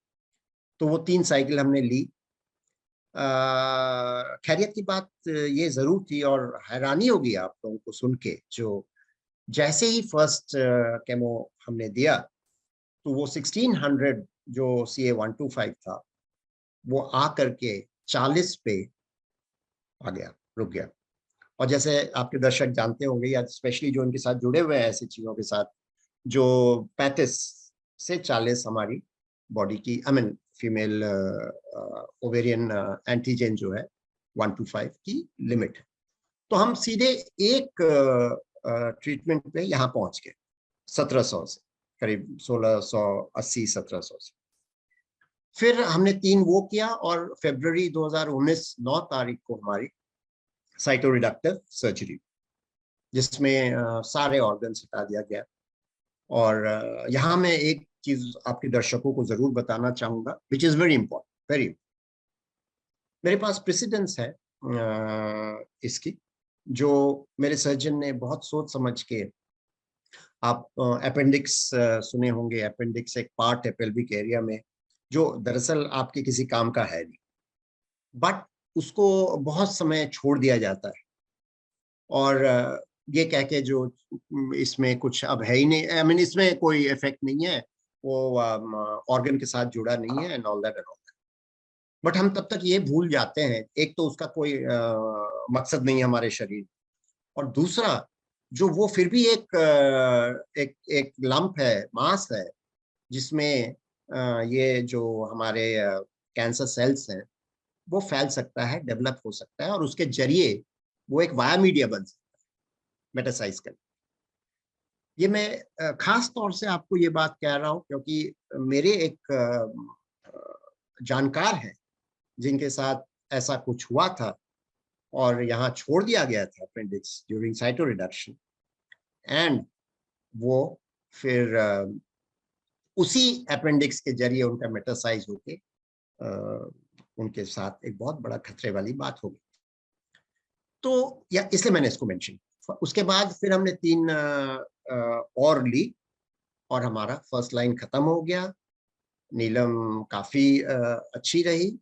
S2: तो वो 3 साइकिल हमने ली। खैरियत की बात ये जरूर थी और हैरानी होगी आप लोगों को सुन के, जो जैसे ही फर्स्ट केमो हमने दिया तो वो 1600 जो CA-125 था वो आ करके 40 पे आ गया, रुक गया। और जैसे आपके दर्शक जानते होंगे या स्पेशली जो इनके साथ जुड़े हुए हैं ऐसी चीजों के साथ, जो 35 से 40 हमारी बॉडी की फीमेल ओवेरियन एंटीजन जो है 125 की लिमिट है। तो हम सीधे एक ट्रीटमेंट पे यहाँ पहुंच गए 1700 से, करीब 1680 1700 से। फिर हमने 3 वो किया और फरवरी 2019 9 तारीख को हमारी साइटोरिडक्टिव सर्जरी, जिसमें सारे ऑर्गन्स हटा दिया गया। और यहाँ मैं एक चीज आपके दर्शकों को जरूर बताना चाहूंगा, which is very important, very. मेरे पास प्रेसिडेंस है इसकी, जो मेरे सर्जन ने बहुत सोच समझ के, आप अपेंडिक्स सुने होंगे, अपेंडिक्स एक पार्ट है पेल्विक एरिया में जो दरअसल आपके किसी काम का है नहीं, बट उसको बहुत समय छोड़ दिया जाता है। और ये कह के जो इसमें कुछ अब है ही नहीं, इसमें कोई इफेक्ट नहीं है, वो ऑर्गन के साथ जुड़ा नहीं है and all that and all that. But हम तब तक ये भूल जाते हैं, एक तो उसका कोई मकसद नहीं है हमारे शरीर, और दूसरा जो वो फिर भी एक लंप है, मास है, जिसमें ये जो हमारे कैंसर सेल्स हैं वो फैल सकता है, डेवलप हो सकता है, और उसके जरिए वो एक वाया मीडिया बन सकता है मेटासाइज कर। ये मैं खास तौर से आपको ये बात कह रहा हूँ क्योंकि मेरे एक जानकार हैं जिनके साथ ऐसा कुछ हुआ था और यहाँ छोड़ दिया गया था appendix during cytoreduction, and वो फिर उसी अपेंडिक्स के जरिए उनका मेटासाइज होके उनके साथ एक बहुत बड़ा खतरे वाली बात हो गई। तो या इसलिए मैंने इसको मेंशन। उसके बाद फिर हमने 3 और ली और हमारा फर्स्ट लाइन खत्म हो गया। नीलम काफी अच्छी रही।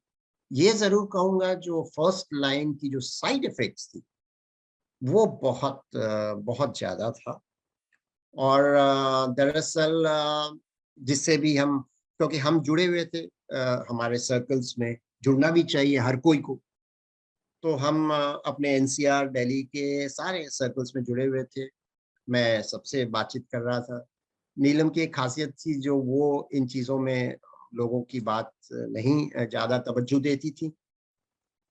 S2: ये जरूर कहूंगा जो फर्स्ट लाइन की जो साइड इफेक्ट्स थी वो बहुत ज्यादा था। और दरअसल जिससे भी हम, क्योंकि हम जुड़े हुए थे हमारे सर्कल्स में, जुड़ना भी चाहिए हर कोई को, तो हम अपने NCR दिल्ली के सारे सर्कल्स में जुड़े हुए थे। मैं सबसे बातचीत कर रहा था। नीलम की एक खासियत थी जो वो इन चीज़ों में लोगों की बात नहीं ज़्यादा तवज्जो देती थी।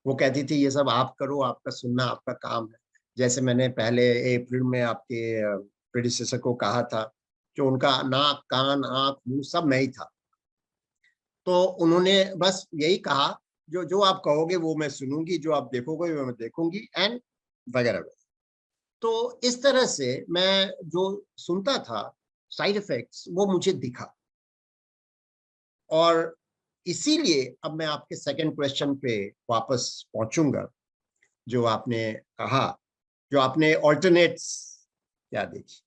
S2: वो कहती थी ये सब आप करो, आपका सुनना आपका काम है। जैसे मैंने पहले अप्रैल में आपके प्रेडिसेसर को कहा था, जो उनका नाक, कान, आँख, मुँह सब मैं ही था। तो उन्होंने बस यही कहा, जो जो आप कहोगे वो मैं सुनूँगी, जो आप देखोगे वो मैं देखूँगी एंड वगैरह-वगैरह। तो इस तरह से मैं जो सुनता था साइड इफ़ेक्ट्स, वो मुझे दिखा। और इसीलिए अब मैं आपके सेकंड क्वेश्चन पे वापस पहुँचूँगा, जो आपने कहा, जो आपने अल्टरनेट्स क्या देखी।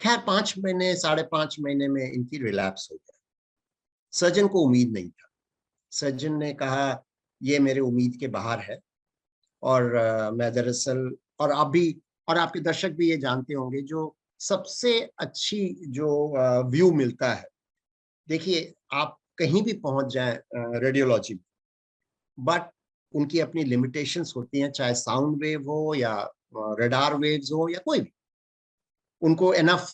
S2: खैर 5 महीने, साढ़े 5 महीने में इनकी रिलैप्स हो गया। सर्जन को उम्मीद नहीं था। सर्जन ने कहा ये मेरे उम्मीद के बाहर है और मैं दरअसल, और आप भी और आपके दर्शक भी ये जानते होंगे, जो सबसे अच्छी जो व्यू मिलता है, देखिए आप कहीं भी पहुँच जाएँ रेडियोलॉजी में, बट उनकी अपनी लिमिटेशंस होती हैं, चाहे साउंड वेव हो या रडार वेव्स हो या कोई भी। उनको इनफ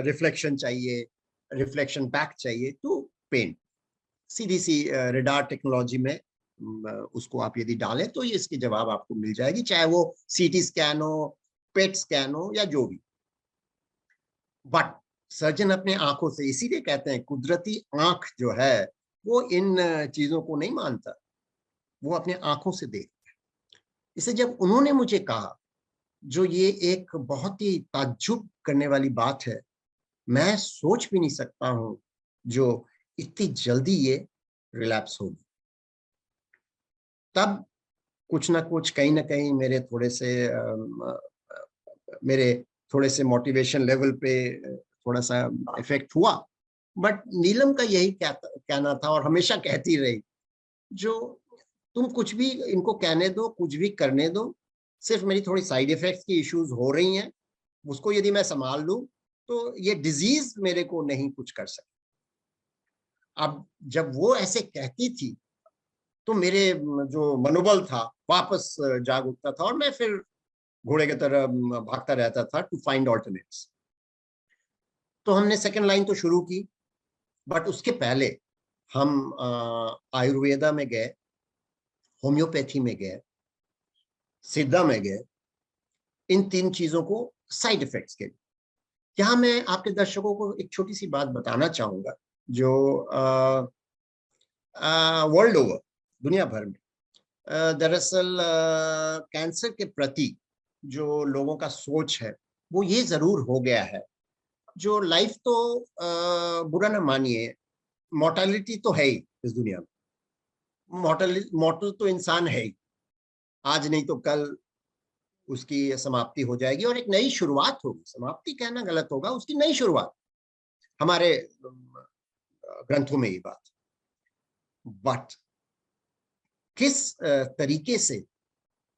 S2: रिफ्लेक्शन चाहिए, रिफ्लेक्शन बैक चाहिए टू पेंट। सीधी-सी रडार टेक्नोलॉजी में उसको आप यदि डालें तो ये इसकी जवाब आपको मिल जाएगी, चाहे वो सीटी स्कैन हो, पेट स्कैन हो या जो भी। बट सर्जन अपने आँखों से, इसीलिए कहते हैं कुदरती आँख जो है, वो इन चीज़ों को नहीं मानता, वो अपने आँखों से देखता है। इसलिए जब उन्होंने मुझे कहा, जो ये एक बहुत ही ताज्जुब करने वाली बात है, मैं सोच भी नहीं सकता हूँ, जो इतनी जल्दी ये रिलैप्स होगी। तब कुछ न कुछ, कहीं न कहीं मेरे थोड़े से मोटिवेशन लेवल पे थोड़ा-सा इफ़ेक्ट हुआ। बट नीलम का यही कहना था और हमेशा कहती रही, जो तुम कुछ भी इनको कहने दो, कुछ भी करने दो, सिर्फ़ मेरी थोड़ी साइड इफ़ेक्ट्स की इश्यूज़ हो रही हैं, उसको यदि मैं सँभाल लूँ, तो ये डिज़ीज़ मेरे को नहीं कुछ कर सकती। अब जब वो ऐसे कहती थी, तो मेरे जो मनोबल था, वापस जाग उठता था और मैं फिर घोड़े की तरह भागता रहता था टू फाइंड अल्टरनेट्स। तो हमने सेकंड लाइन तो शुरू की, बट उसके पहले हम आयुर्वेदा में गए, होम्योपैथी में गए, सिद्धा में गए, इन 3 चीज़ों को साइड इफ़ेक्ट्स के लिए। यहाँ मैं आपके दर्शकों को एक छोटी-सी बात बताना चाहूँगा, जो वर्ल्ड ओवर, दुनिया भर में दरअसल कैंसर के प्रति जो लोगों का सोच है, वो ये ज़रूर हो गया है, जो लाइफ तो बुरा ना मानिए, मॉर्टेलिटी तो है ही इस दुनिया में। मॉर्टल तो इंसान है ही, आज नहीं तो कल उसकी समाप्ति हो जाएगी और एक नई शुरुआत होगी। समाप्ति कहना गलत होगा, उसकी नई शुरुआत। हमारे ग्रंथों में ये बात। बट किस तरीके से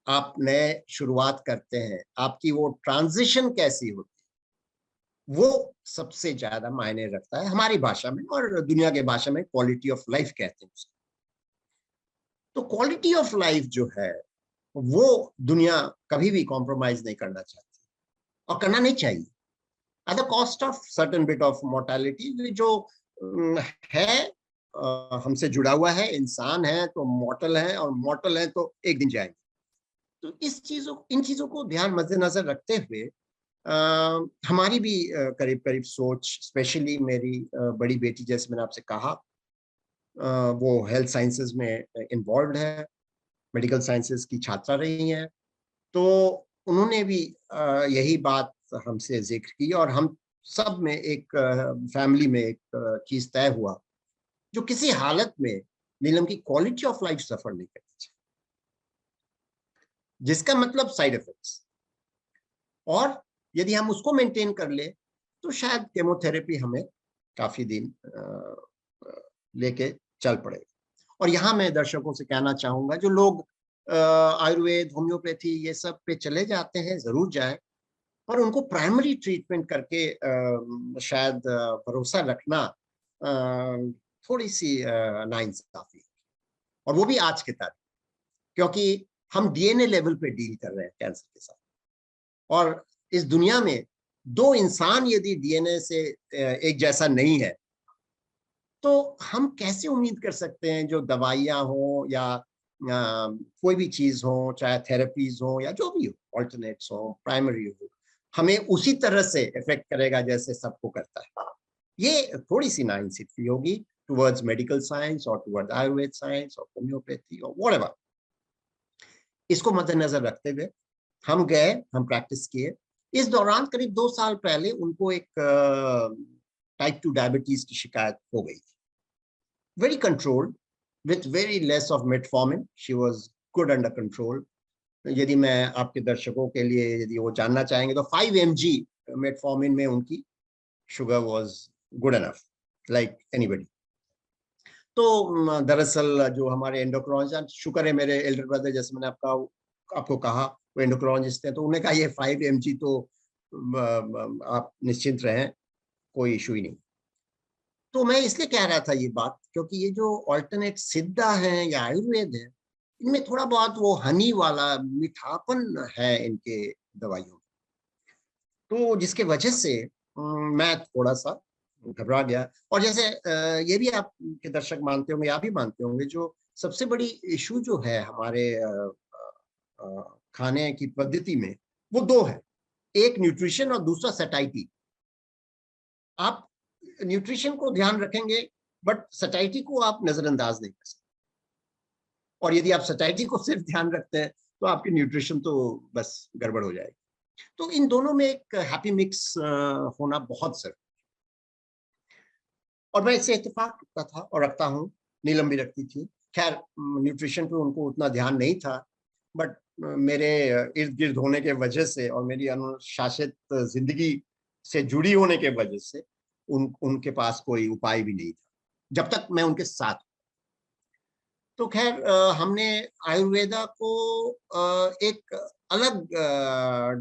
S2: आप नए शुरुआत करते हैं, आपकी वो ट्रांज़िशन कैसी होती है, वो सबसे ज़्यादा मायने रखता है हमारी भाषा में, और दुनिया की भाषा में क्वालिटी ऑफ लाइफ कहते हैं उसको। तो क्वालिटी ऑफ लाइफ जो है, वो दुनिया कभी भी कॉम्प्रोमाइज़ नहीं करना चाहती और करना नहीं चाहिए। At the cost of certain bit of mortality, जो है हमसे जुड़ा हुआ है, इंसान है तो मॉर्टल है और मॉर्टल है तो एक दिन जाएँगे। तो इन चीज़ों को ध्यान मद्देनज़र रखते हुए हमारी भी करीब-करीब सोच, स्पेशली मेरी बड़ी बेटी, जैसे मैंने आपसे कहा, वो हेल्थ साइंसेज़ में इन्वॉल्व्ड है, मेडिकल साइंसेज़ की छात्रा रही हैं। तो उन्होंने भी यही बात हमसे ज़िक्र की और हम सब में एक फैमिली में एक चीज़ तय हुआ, जो किसी हालत में नीलम की क्वालिटी ऑफ लाइफ सफ़र नहीं करनी चाहिए। जिसका मतलब साइड इफ़ेक्ट्स, और यदि हम उसको मेंटेन कर लें, तो शायद केमोथेरेपी हमें काफ़ी दिन लेके चल पड़ेगा। और यहाँ मैं दर्शकों से कहना चाहूँगा, जो लोग आयुर्वेद, होम्योपैथी ये सब पे चले जाते हैं, ज़रूर जाएँ, पर उनको प्राइमरी ट्रीटमेंट करके शायद भरोसा रखना थोड़ी-सी नाइंसाफ़ी है, और वो भी आज के तारीख, क्योंकि हम डीएनए लेवल पे डील कर रहे हैं कैंसर के साथ। और इस दुनिया में 2 इंसान यदि डीएनए से एक जैसा नहीं है, तो हम कैसे उम्मीद कर सकते हैं जो दवाइयाँ हों या कोई भी चीज हो, चाहे थेरेपीज हो या जो भी हो, ऑल्टरनेट्स हो, प्राइमरी हो, हमें उसी तरह से इफेक्ट करेगा जैसे सबको करता है। ये थोड़ी सी नाइंसाफी होगी टुवर्ड्स मेडिकल साइंस और टुवर्ड्स आयुर्वेद साइंस और होम्योपैथी और व्हाटएवर। इसको मद्देनजर रखते हुए हम गए, हम प्रैक्टिस किए। इस दौरान करीब 2 साल पहले उनको एक टाइप 2 डायबिटीज की शिकायत हो गई थी। Very controlled with very less of metformin, she was good under control. यदि मैं आपके दर्शकों के लिए यदि वो जानना चाहेंगे तो 5 mg मेटफॉर्मिन में उनकी sugar was good enough like anybody. तो दरअसल जो हमारे एंडोक्रोलॉजिस्ट, शुक्र है मेरे एल्डर ब्रदर, जैसे मैंने आपको कहा, वो एंडोक्रोलॉजिस्ट हैं, तो उन्होंने कहा ये 5 mg तो आप निश्चिंत रहें, कोई इशू ही नहीं। तो मैं इसलिए कह रहा था ये बात क्योंकि ये जो ऑल्टरनेट सिद्धा है या आयुर्वेद है, इनमें थोड़ा बहुत वो हनी वाला मीठापन है इनके दवाइयों में, तो जिसके वजह से मैं थोड़ा सा घबरा गया। और जैसे ये भी आपके दर्शक मानते होंगे, आप भी मानते होंगे, जो सबसे बड़ी इशू जो है हमारे खाने की पद्धति में, वो दो है। एक न्यूट्रिशन और दूसरा सैटाइटी। आप न्यूट्रिशन को ध्यान रखेंगे बट सैटाइटी को आप नजरअंदाज नहीं कर सकते, और यदि आप सैटाइटी को सिर्फ ध्यान रखते हैं तो आपकी न्यूट्रिशन तो बस गड़बड़ हो जाएगी। तो इन दोनों में एक हैप्पी मिक्स होना बहुत जरूरी। और मैं इससे इत्तेफाक रखता था और रखता हूँ, नीलम भी रखती थी। खैर न्यूट्रिशन पे उनको उतना ध्यान नहीं था, बट मेरे इर्द गिर्द होने के वजह से और मेरी अनुशासित जिंदगी से जुड़ी होने के वजह से उनके पास कोई उपाय भी नहीं था जब तक मैं उनके साथ। तो खैर हमने आयुर्वेदा को एक अलग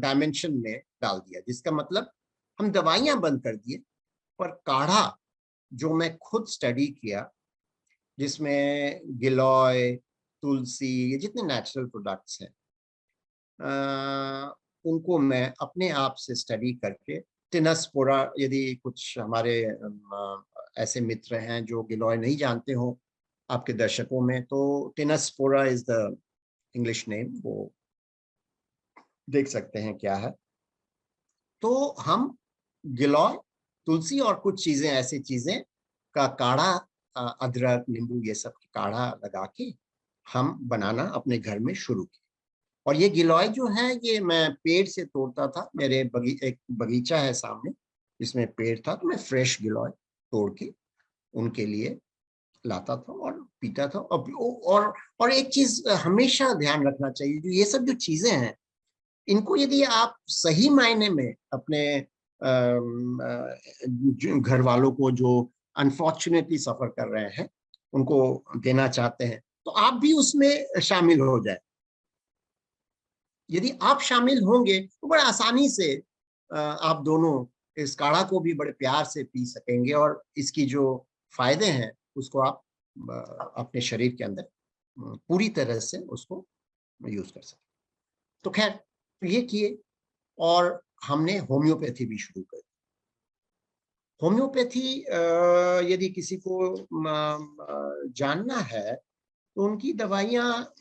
S2: डायमेंशन में डाल दिया, जिसका मतलब हम दवाइयां बंद कर दिए, पर काढ़ा जो मैं खुद स्टडी किया, जिसमें गिलॉय, तुलसी, ये जितने नेचुरल प्रोडक्ट्स हैं, उनको मैं अपने आप से स्टडी करके टिनस्पोरा, यदि कुछ हमारे ऐसे मित्र हैं जो गिलॉय नहीं जानते हो आपके दर्शकों में, तो टिनस्पोरा इज द इंग्लिश नेम, वो देख सकते हैं क्या है। तो हम गिलॉय, तुलसी और कुछ चीजें, ऐसी चीजें का काढ़ा, अदरक, नींबू, ये सब काढ़ा लगा के हम बनाना अपने घर में शुरू किया। और ये गिलॉय जो है ये मैं पेड़ से तोड़ता था, मेरे एक बगीचा है सामने जिसमें पेड़ था, तो मैं फ्रेश गिलॉय तोड़ के उनके लिए लाता था और पीता था। और एक चीज हमेशा ध्यान रखना चाहिए, जो ये सब जो चीजें हैं, इनको यदि आप सही मायने में अपने घर वालों को जो अनफॉर्चुनेटली सफर कर रहे हैं उनको देना चाहते हैं, तो आप भी उसमें शामिल हो जाए। यदि आप शामिल होंगे तो बड़े आसानी से आप दोनों इस काढ़ा को भी बड़े प्यार से पी सकेंगे, और इसकी जो फायदे हैं उसको आप अपने शरीर के अंदर पूरी तरह से उसको यूज कर सकें। तो खैर, तो ये किए और हमने होम्योपैथी भी शुरू कर दी। होम्योपैथी यदि किसी को जानना है तो उनकी दवाइयाँ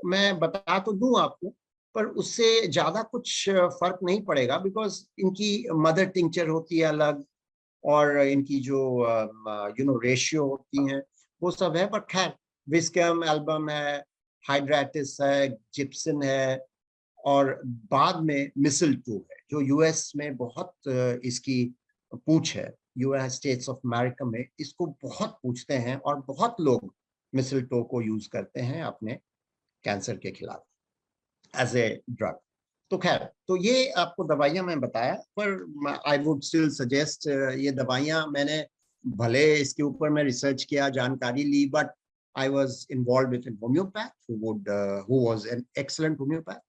S2: मैं बता तो दूं आपको, पर उससे ज्यादा कुछ फर्क नहीं पड़ेगा, बिकॉज इनकी मदर टिंचर होती है अलग, और इनकी जो रेशियो होती हैं वो सब है। बट खैर, विस्कम एल्बम है, हाइड्रेटिस है, जिप्सिन है, और बाद में मिसलटू है, जो यूएस में बहुत इसकी पूछ है। यूएस स्टेट्स ऑफ अमेरिका में इसको बहुत पूछते हैं और बहुत लोग मिसलटो को यूज करते हैं अपने कैंसर के खिलाफ एज ए ड्रग। तो खैर, तो ये आपको दवाइयां मैं बताया, पर आई वुड स्टिल सजेस्ट, ये दवाइयां मैंने भले इसके ऊपर मैं रिसर्च किया, जानकारी ली, but I was involved with an homeopath who was an excellent homeopath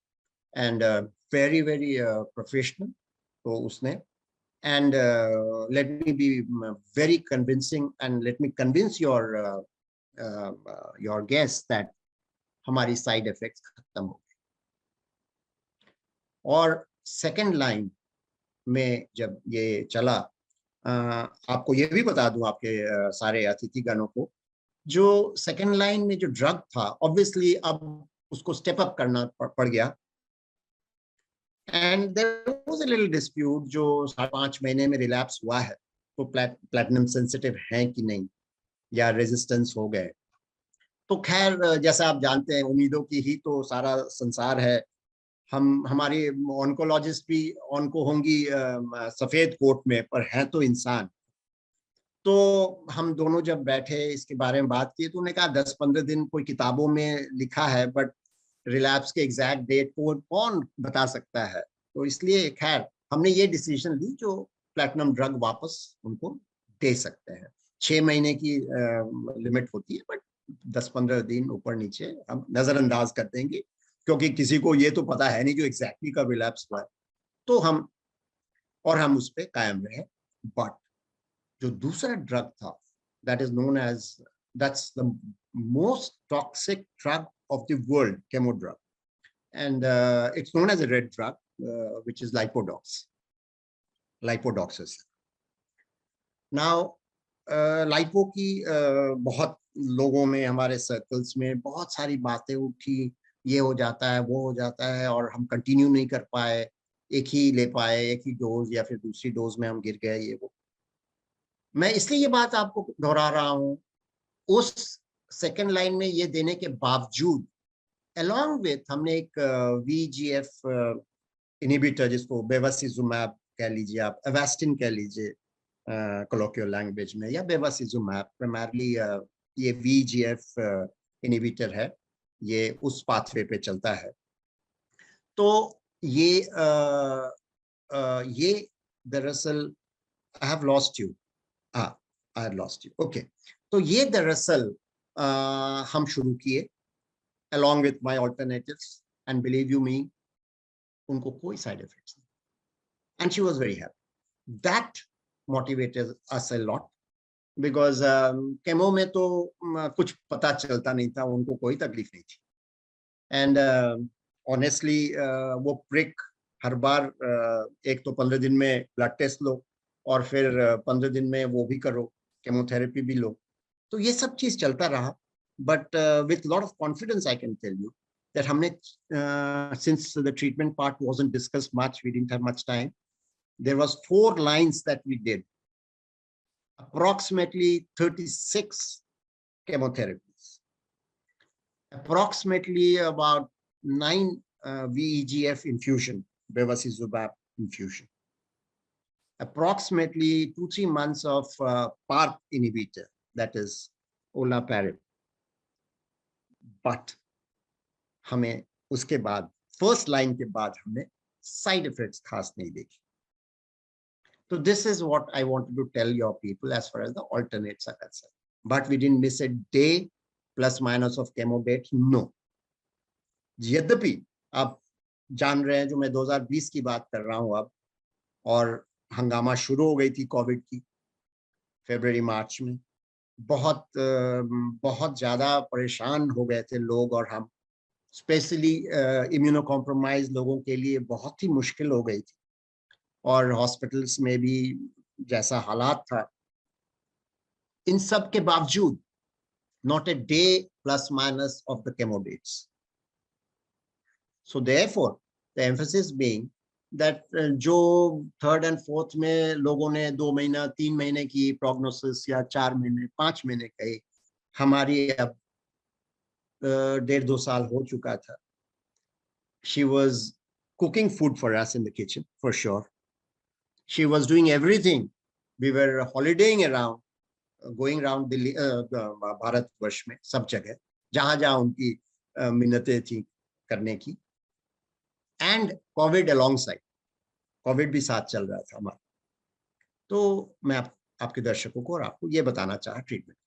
S2: and very professional। तो उसने, and let me be very convincing and let me convince your guests that हमारी साइड इफेक्ट्स खत्म हो गए। और सेकेंड लाइन में जब ये चला, आपको ये भी बता दूं आपके सारे अतिथिगणों को जो सेकेंड लाइन में जो ड्रग था, ऑब्वियसली अब उसको स्टेप अप करना पड़ गया, and there was a little dispute. जो 5.5 महीने में रिलैप्स हुआ है तो प्लेटिनम सेंसिटिव है कि नहीं, या रेजिस्टेंस हो गए। तो खैर जैसा आप जानते हैं, उम्मीदों की ही तो सारा संसार है। हमारी ऑन्कोलॉजिस्ट भी ऑनको होंगी सफेद कोट में, पर हैं तो इंसान। तो हम दोनों जब बैठे इसके बारे में बात की तो उन्होंने कहा 10-15 दिन कोई किताबों में लिखा है, बट रिलैप्स के एग्जैक्ट डेट को कौन बता सकता है। तो इसलिए खैर हमने ये डिसीजन ली, जो प्लेटिनम ड्रग वापस उनको दे सकते हैं। 6 महीने की लिमिट होती है, बट 10-15 दिन ऊपर नीचे हम नजरअंदाज कर देंगे, क्योंकि किसी को ये तो पता है नहीं जो एग्जैक्टली कब रिलैप्स हुआ है। तो हम उस पर कायम रहे। बट जो दूसरा ड्रग था, that is known as, that's the most toxic drug of the world, chemo drug, and it's known as a red drug which is Lipodox. Now lipo की बहुत लोगों में, हमारे सर्कल्स में बहुत सारी बातें उठी, ये हो जाता है, वो हो जाता है, और हम कंटिन्यू नहीं कर पाए, एक ही ले पाए, एक ही डोज, या फिर दूसरी डोज में हम गिर गए, ये वो। मैं इसलिए ये बात आपको दोहरा रहा हूं, उस सेकेंड लाइन में ये देने के बावजूद along with हमने एक VEGF इनहिबिटर, जिसको बेवासिजुमैब कह लीजिए, आप एवास्टिन कह लीजिए कोलोकियल लैंग्वेज में, या बेवासिजुमैब, प्राइमरली ये VEGF इनहिबिटर है, ये उस पाथवे पे चलता है। तो ये दरअसल, आई हैव लॉस्ट यू, हाँ, I have lost you, okay. तो ये दरअसल हम शुरू किए along with my alternatives, and believe you me, उनको कोई साइड इफेक्ट्स नहीं, and she was very happy. That motivated us a lot because chemo में तो कुछ पता चलता नहीं था, उनको कोई तकलीफ नहीं थी, and honestly वो प्रिक हर बार एक तो 15 दिन में ब्लड टेस्ट लो, और फिर 15 दिन में वो भी करो, केमोथेरेपी भी लो, तो ये सब चीज चलता रहा। But with lot of confidence I can tell you that हमने since the treatment part wasn't discussed much, we didn't have much time, there was 4 lines that we did, approximately 36 chemotherapies, approximately about 9 VEGF infusion, bevacizumab infusion, approximately 2-3 months of PARP inhibitor, that is olaparib. But हमें उसके बाद, first line के बाद, हमने side effects खास नहीं देखी। तो this is what I wanted to tell your people as far as the alternates are concerned. But we didn't miss a day plus minus of chemo date, no. यद्यपि आप जान रहे हैं, जो मैं 2020 की बात कर रहा हूं अब, और हंगामा शुरू हो गई थी कोविड की फरवरी मार्च में, बहुत ज्यादा परेशान हो गए थे लोग, और हम स्पेशली इम्यूनो कॉम्प्रोमाइज लोगों के लिए बहुत ही मुश्किल हो गई थी, और हॉस्पिटल्स में भी जैसा हालात था। इन सब के बावजूद not a day plus minus of the chemo dates. So therefore the emphasis being that जो 3rd and 4th में लोगों ने 2 महीना 3 महीने की प्रोग्नोसिस, या 4 महीने 5 महीने कही, हमारी अब 1.5-2 साल हो चुका था। She was cooking food for us in the kitchen for sure. She was doing everything. We were holidaying around, going around Delhi, Bharatvarsh में सब जगह, जहां जहां उनकी मिन्नतें थी करने की, एंड कोविड अलोंगसाइड, कोविड भी साथ चल रहा था हमारा। तो मैं आपके दर्शकों को और आपको ये बताना चाहा ट्रीटमेंट।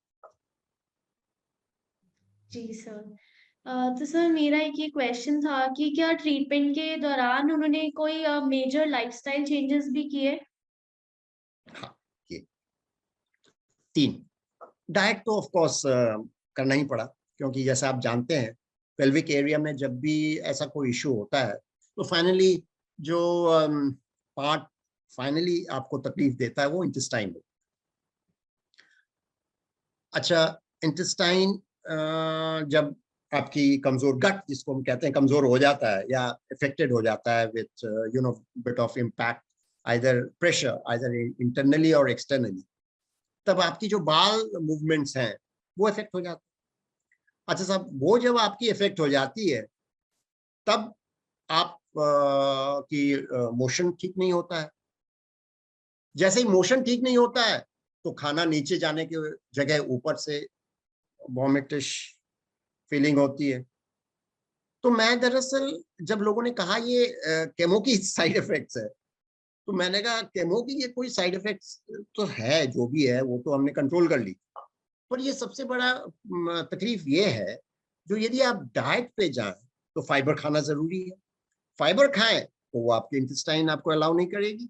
S1: जी सर। तो सर मेरा एक ये क्वेश्चन था कि क्या ट्रीटमेंट के दौरान उन्होंने कोई मेजर लाइफस्टाइल चेंजेस भी किए?
S2: हाँ, ये 3। डाइट तो ऑफ कोर्स करना ही पड़ा, क्योंकि जैसा आप जानते हैं, पेल्विक एरिया में जब भी ऐसा कोई इशू होता है, तो फाइनली जो पार्ट फाइनली आपको तकलीफ देता है वो इंटेस्टाइन है। अच्छा, इंटेस्टाइन जब आपकी कमजोर, गट जिसको हम कहते हैं, कमजोर हो जाता है या इफेक्टेड हो जाता है with bit of impact, either pressure, either internally और एक्सटर्नली, तब आपकी जो बाल मूवमेंट्स हैं वो इफेक्ट हो जाते हैं। अच्छा साहब, वो जब आपकी इफेक्ट हो जाती है तब आप की मोशन ठीक नहीं होता है। जैसे ही मोशन ठीक नहीं होता है तो खाना नीचे जाने की जगह ऊपर से वॉमिटिश फीलिंग होती है। तो मैं दरअसल, जब लोगों ने कहा ये केमो की साइड इफेक्ट्स है, तो मैंने कहा केमो की ये कोई साइड इफेक्ट्स तो है, जो भी है वो तो हमने कंट्रोल कर ली, पर ये सबसे बड़ा तकलीफ ये है, जो यदि आप डाइट पे जाएं तो फाइबर खाना जरूरी है। फाइबर खाएं तो वो आपके इंटेस्टाइन आपको अलाउ नहीं करेगी,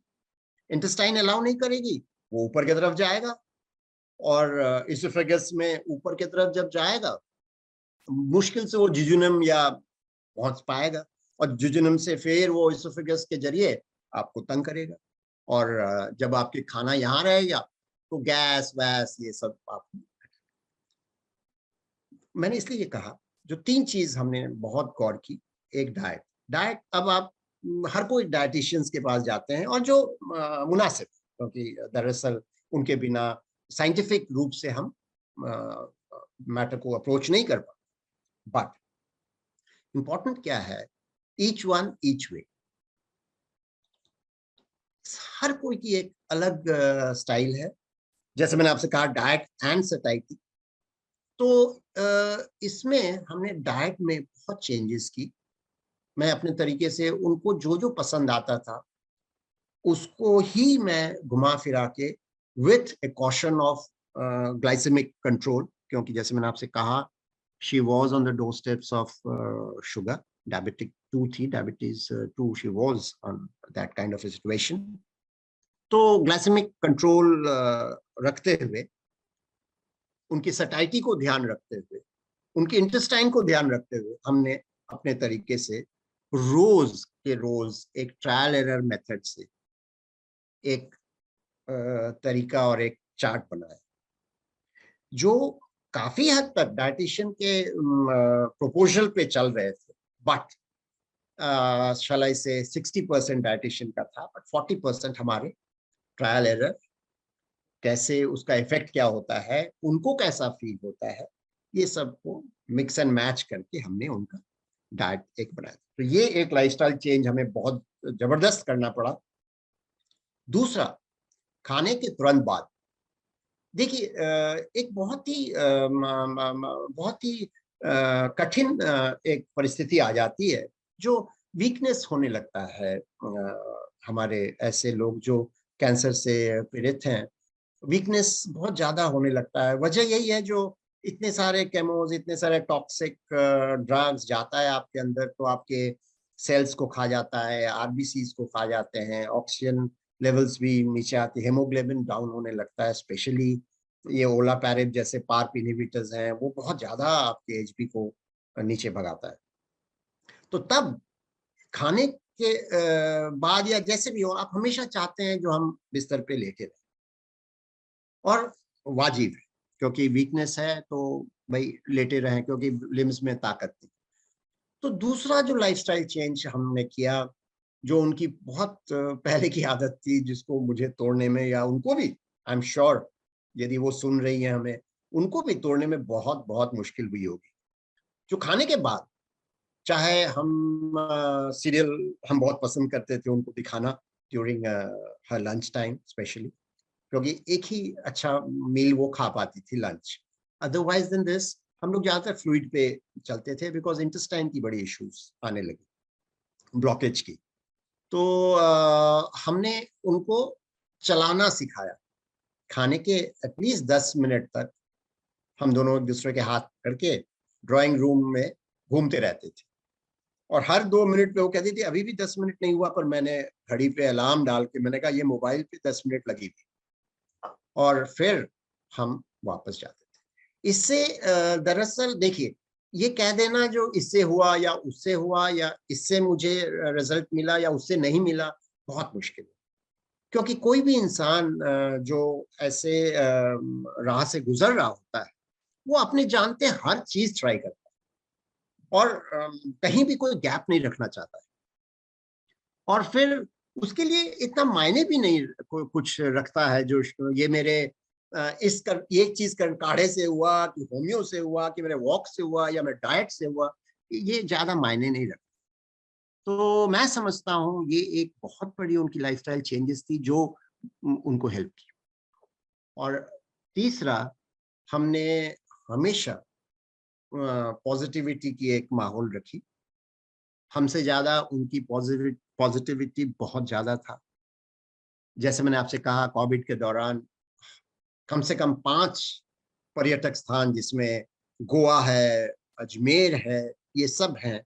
S2: इंटेस्टाइन अलाउ नहीं करेगी, वो ऊपर की तरफ जाएगा, और इसोफेगस में ऊपर की तरफ जब जाएगा मुश्किल से वो जिजुनम या पहुंच पाएगा, और जिजुनम से फिर वो इसोफेगस के जरिए आपको तंग करेगा, और जब आपके खाना यहाँ रहेगा तो गैस वैस ये सब आप। मैंने इसलिए ये कहा, जो 3 चीज हमने बहुत गौर की, एक डाइट, डाइट अब आप हर कोई डाइटिशियंस के पास जाते हैं और जो मुनासिब, क्योंकि दरअसल उनके बिना साइंटिफिक रूप से हम मैटर को अप्रोच नहीं कर पाते। बट इंपॉर्टेंट क्या है, ईच वन ईच वे, हर कोई की एक अलग स्टाइल है। जैसे मैंने आपसे कहा डाइट एंड सटाइटी, तो इसमें हमने डाइट में बहुत चेंजेस की। मैं अपने तरीके से उनको जो जो पसंद आता था उसको ही मैं घुमा फिरा के with a caution of glycemic control, क्योंकि जैसे मैंने आपसे कहा she was on the doorsteps of sugar, diabetic 2 थी, diabetes 2, she was on that kind of situation. तो ग्लाइसेमिक कंट्रोल रखते हुए, उनकी सटाइटी को ध्यान रखते हुए, उनके इंटेस्टाइन को ध्यान रखते हुए, हमने अपने तरीके से रोज के रोज एक ट्रायल एरर मेथड से एक तरीका और एक चार्ट बनाया, जो काफी हद तक डाइटिशियन के प्रोपोजल पे चल रहे थे। बट शैल आई से 60% डाइटिशियन का था, बट 40% हमारे ट्रायल एरर, कैसे उसका इफेक्ट क्या होता है, उनको कैसा फील होता है, ये सब को मिक्स एंड मैच करके हमने उनका डाइट एक बनाया। तो ये एक लाइफस्टाइल चेंज हमें बहुत जबरदस्त करना पड़ा। दूसरा, खाने के तुरंत बाद, देखिए एक बहुत ही कठिन एक परिस्थिति आ जाती है, जो वीकनेस होने लगता है। हमारे ऐसे लोग जो कैंसर से पीड़ित हैं, वीकनेस बहुत ज्यादा होने लगता है। वजह यही है, जो इतने सारे केमोज, इतने सारे टॉक्सिक ड्रग्स जाता है आपके अंदर, तो आपके सेल्स को खा जाता है, आरबीसीज को खा जाते हैं, ऑक्सीजन लेवल्स भी नीचे आती है, हेमोग्लोबिन डाउन होने लगता है। स्पेशली ये ओलापैरिब जैसे पार्प इनहिबिटर्स हैं, वो बहुत ज्यादा आपके एचपी को नीचे भगाता है। तो तब खाने के बाद या जैसे भी हो, आप हमेशा चाहते हैं जो हम बिस्तर पे लेटे रहें, और वाजिब है, क्योंकि वीकनेस है तो भाई लेटे रहें, क्योंकि लिम्स में ताकत नहीं। तो दूसरा जो लाइफस्टाइल चेंज हमने किया, जो उनकी बहुत पहले की आदत थी, जिसको मुझे तोड़ने में, या उनको भी, आई एम श्योर यदि वो सुन रही है हमें, उनको भी तोड़ने में बहुत बहुत मुश्किल हुई होगी। जो खाने के बाद, चाहे हम सीरियल हम बहुत पसंद करते थे उनको दिखाना during her lunch time specially, क्योंकि एक ही अच्छा मील वो खा पाती थी, लंच। अदरवाइज देन दिस हम लोग ज्यादातर फ्लूइड पे चलते थे, बिकॉज इंटेस्टाइन की बड़ी इश्यूज आने लगी, ब्लॉकेज की। तो हमने उनको चलाना सिखाया। खाने के एटलीस्ट 10 मिनट तक हम दोनों एक दूसरे के हाथ करके ड्राइंग रूम में घूमते रहते थे, और हर 2 मिनट पे वो कहती थी अभी भी 10 मिनट नहीं हुआ, पर मैंने घड़ी पे अलार्म डाल के मैंने कहा ये मोबाइल पे 10 मिनट लगी थी, और फिर हम वापस जाते थे। इससे दरअसल देखिए, ये कह देना जो इससे हुआ या उससे हुआ, या इससे मुझे रिजल्ट मिला या उससे नहीं मिला, बहुत मुश्किल है। क्योंकि कोई भी इंसान जो ऐसे राह से गुजर रहा होता है, वो अपने जानते हर चीज ट्राई करता है और कहीं भी कोई गैप नहीं रखना चाहता है। और फिर उसके लिए इतना मायने भी नहीं कुछ रखता है जो ये मेरे ये चीज काढ़े से हुआ कि होम्यो से हुआ कि मेरे वॉक से हुआ या मेरे डाइट से हुआ, ये ज्यादा मायने नहीं रखता। तो मैं समझता हूँ ये एक बहुत बड़ी उनकी लाइफस्टाइल चेंजेस थी जो उनको हेल्प की। और तीसरा, हमने हमेशा पॉजिटिविटी की एक माहौल रखी। हमसे ज्यादा उनकी पॉजिटिविटी बहुत ज्यादा था। जैसे मैंने आपसे कहा, कोविड के दौरान कम से कम 5 पर्यटक स्थान, जिसमें गोवा है, अजमेर है, ये सब हैं,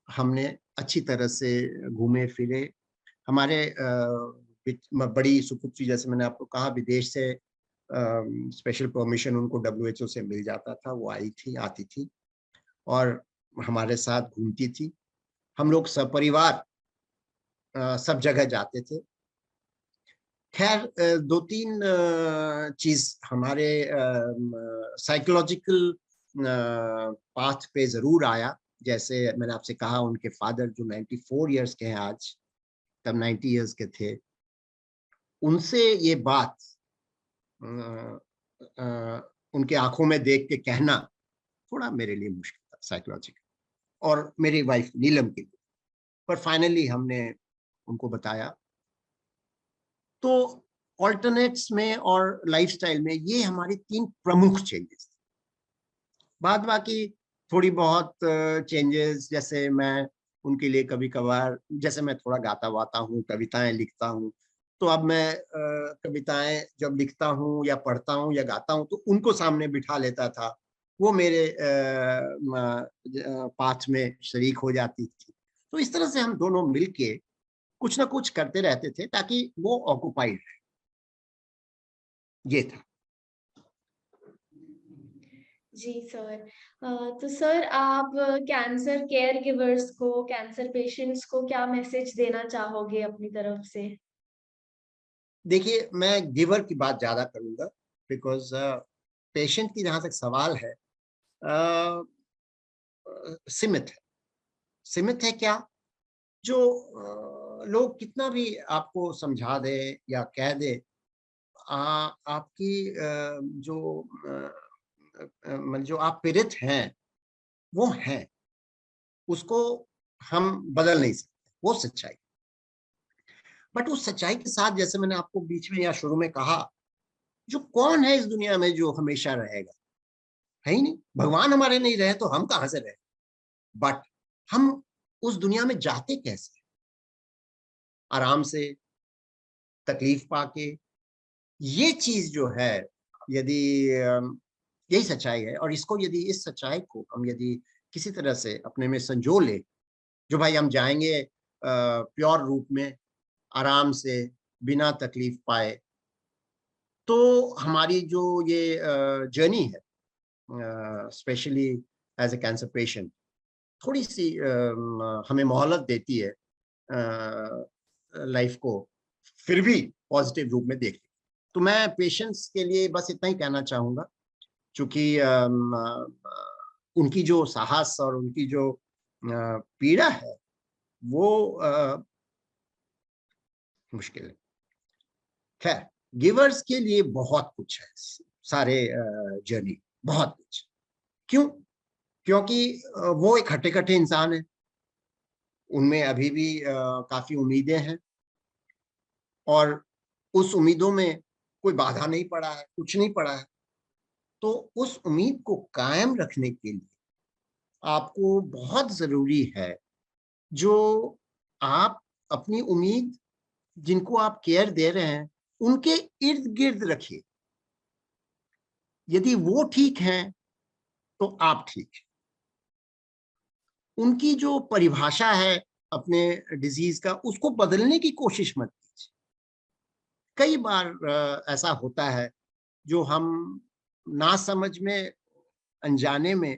S2: हमने अच्छी तरह से घूमे फिरे। हमारे बड़ी सुपुत्री, जैसे मैंने आपको कहा, विदेश से स्पेशल परमिशन उनको WHO से मिल जाता था, वो आती थी और हमारे साथ घूमती थी। हम लोग सपरिवार सब जगह जाते थे। खैर 2-3 चीज हमारे साइकोलॉजिकल पाथ पे जरूर आया। जैसे मैंने आपसे कहा, उनके फादर जो 94 इयर्स के हैं आज, तब 90 इयर्स के थे, उनसे ये बात उनके आंखों में देख के कहना थोड़ा मेरे लिए मुश्किल था साइकोलॉजिकल, और मेरी वाइफ नीलम के लिए। पर फाइनली हमने उनको बताया। तो ऑल्टरनेट्स में और लाइफस्टाइल में ये हमारी 3 प्रमुख चेंजेस। बाद बाकी थोड़ी बहुत चेंजेस, जैसे मैं उनके लिए कभी कभार, जैसे मैं थोड़ा गाता वाता हूँ, कविताएं लिखता हूँ, तो अब मैं कविताएं जब लिखता हूँ या पढ़ता हूँ या गाता हूँ तो उनको सामने बिठा लेता था, वो मेरे पाठ में शरीक हो जाती थी। तो इस तरह से हम दोनों मिलके कुछ ना कुछ करते रहते थे ताकि वो ऑक्युपाइड रहे। ये था।
S1: जी सर। तो सर, आप कैंसर केयर गिवर्स को, कैंसर पेशेंट्स को क्या मैसेज देना चाहोगे अपनी तरफ से?
S2: देखिए, मैं गिवर की बात ज्यादा करूंगा, बिकॉज पेशेंट की जहां तक सवाल है, सीमित है। सीमित है क्या? जो लोग कितना भी आपको समझा दे या कह दे, आपकी जो मतलब जो आप पीड़ित हैं वो हैं, उसको हम बदल नहीं सकते, वो सच्चाई। बट उस सच्चाई के साथ, जैसे मैंने आपको बीच में या शुरू में कहा, जो कौन है इस दुनिया में जो हमेशा रहेगा? है ही नहीं। भगवान हमारे नहीं रहे तो हम कहां से रहे? बट हम उस दुनिया में जाते कैसे? आराम से, तकलीफ पाके। ये चीज जो है, यदि यही सच्चाई है, और इसको यदि, इस सच्चाई को हम यदि किसी तरह से अपने में संजो ले, जो भाई हम जाएंगे प्योर रूप में, आराम से, बिना तकलीफ पाए, तो हमारी जो ये जर्नी है, specially as a cancer patient, थोड़ी सी हमें मोहलत देती है लाइफ को फिर भी पॉजिटिव रूप में देखने। तो मैं पेशेंट्स के लिए बस इतना ही कहना चाहूंगा, क्योंकि उनकी जो साहस और उनकी जो पीड़ा है, वो मुश्किल है। खैर, गिवर्स के लिए बहुत कुछ है, सारे जर्नी बहुत कुछ। क्यों? क्योंकि वो एक हट्टे कट्टे इंसान है, उनमें अभी भी काफी उम्मीदें हैं, और उस उम्मीदों में कोई बाधा नहीं पड़ा है, कुछ नहीं पड़ा है। तो उस उम्मीद को कायम रखने के लिए आपको बहुत जरूरी है, जो आप अपनी उम्मीद, जिनको आप केयर दे रहे हैं, उनके इर्द गिर्द रखिए। यदि वो ठीक हैं तो आप ठीक हैं। उनकी जो परिभाषा है अपने डिजीज का, उसको बदलने की कोशिश मत कीजिए। कई बार ऐसा होता है, जो हम ना समझ में, अनजाने में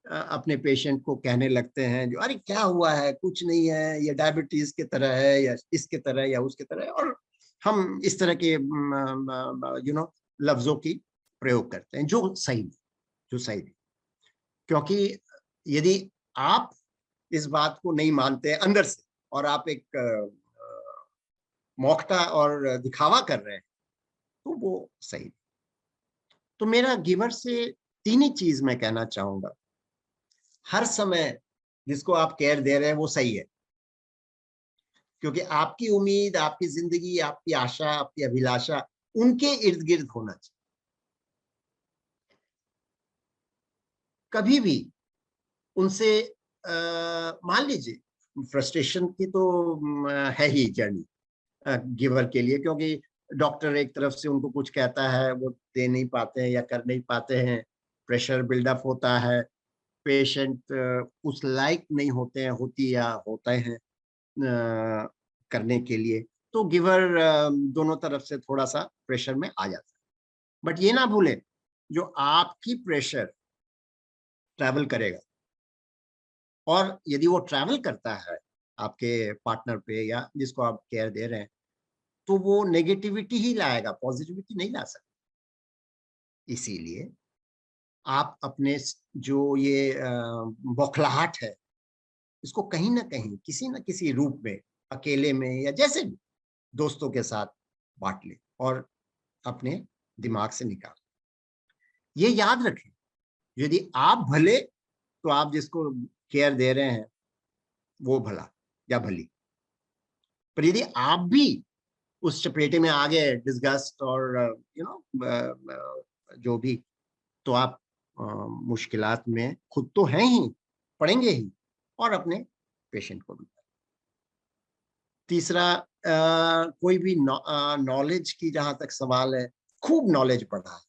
S2: अपने पेशेंट को कहने लगते हैं, जो अरे क्या हुआ है, कुछ नहीं है, ये डायबिटीज की तरह है, या इसके तरह या उसके तरह है, और हम इस तरह के लफ्जों की प्रयोग करते हैं जो सही नहीं। जो सही नहीं। क्योंकि यदि आप इस बात को नहीं मानते अंदर से और आप एक मौखता और दिखावा कर रहे हैं, तो वो सही नहीं। तो मेरा गिवर से 3 ही चीज मैं कहना चाहूंगा। हर समय जिसको आप केयर दे रहे हैं वो सही है, क्योंकि आपकी उम्मीद, आपकी जिंदगी, आपकी आशा, आपकी अभिलाषा उनके इर्द गिर्द होना चाहिए। कभी भी उनसे मान लीजिए फ्रस्ट्रेशन की तो है ही जर्नी गिवर के लिए, क्योंकि डॉक्टर एक तरफ से उनको कुछ कहता है, वो दे नहीं पाते हैं या कर नहीं पाते हैं, प्रेशर बिल्डअप होता है, पेशेंट उस लायक नहीं होते हैं, होती या होते हैं करने के लिए, तो गिवर दोनों तरफ से थोड़ा सा प्रेशर में आ जाता है। बट ये ना भूलें, जो आपकी प्रेशर ट्रैवल करेगा, और यदि वो ट्रैवल करता है आपके पार्टनर पे या जिसको आप केयर दे रहे हैं, तो वो नेगेटिविटी ही लाएगा, पॉजिटिविटी नहीं ला सकता। इसीलिए आप अपने जो ये बौखलाहट है, इसको कहीं ना कहीं किसी न किसी रूप में, अकेले में या जैसे भी, दोस्तों के साथ बांट ले और अपने दिमाग से निकाल। ये याद रखें, यदि आप भले, तो आप जिसको केयर दे रहे हैं वो भला या भली। पर यदि आप भी उस चपेटे में आ गए, डिस्गस्ट और जो भी, तो आप मुश्किलात में खुद तो हैं ही, पड़ेंगे ही, और अपने पेशेंट को भी। तीसरा, कोई भी नॉलेज की जहां तक सवाल है, खूब नॉलेज पढ़ा है।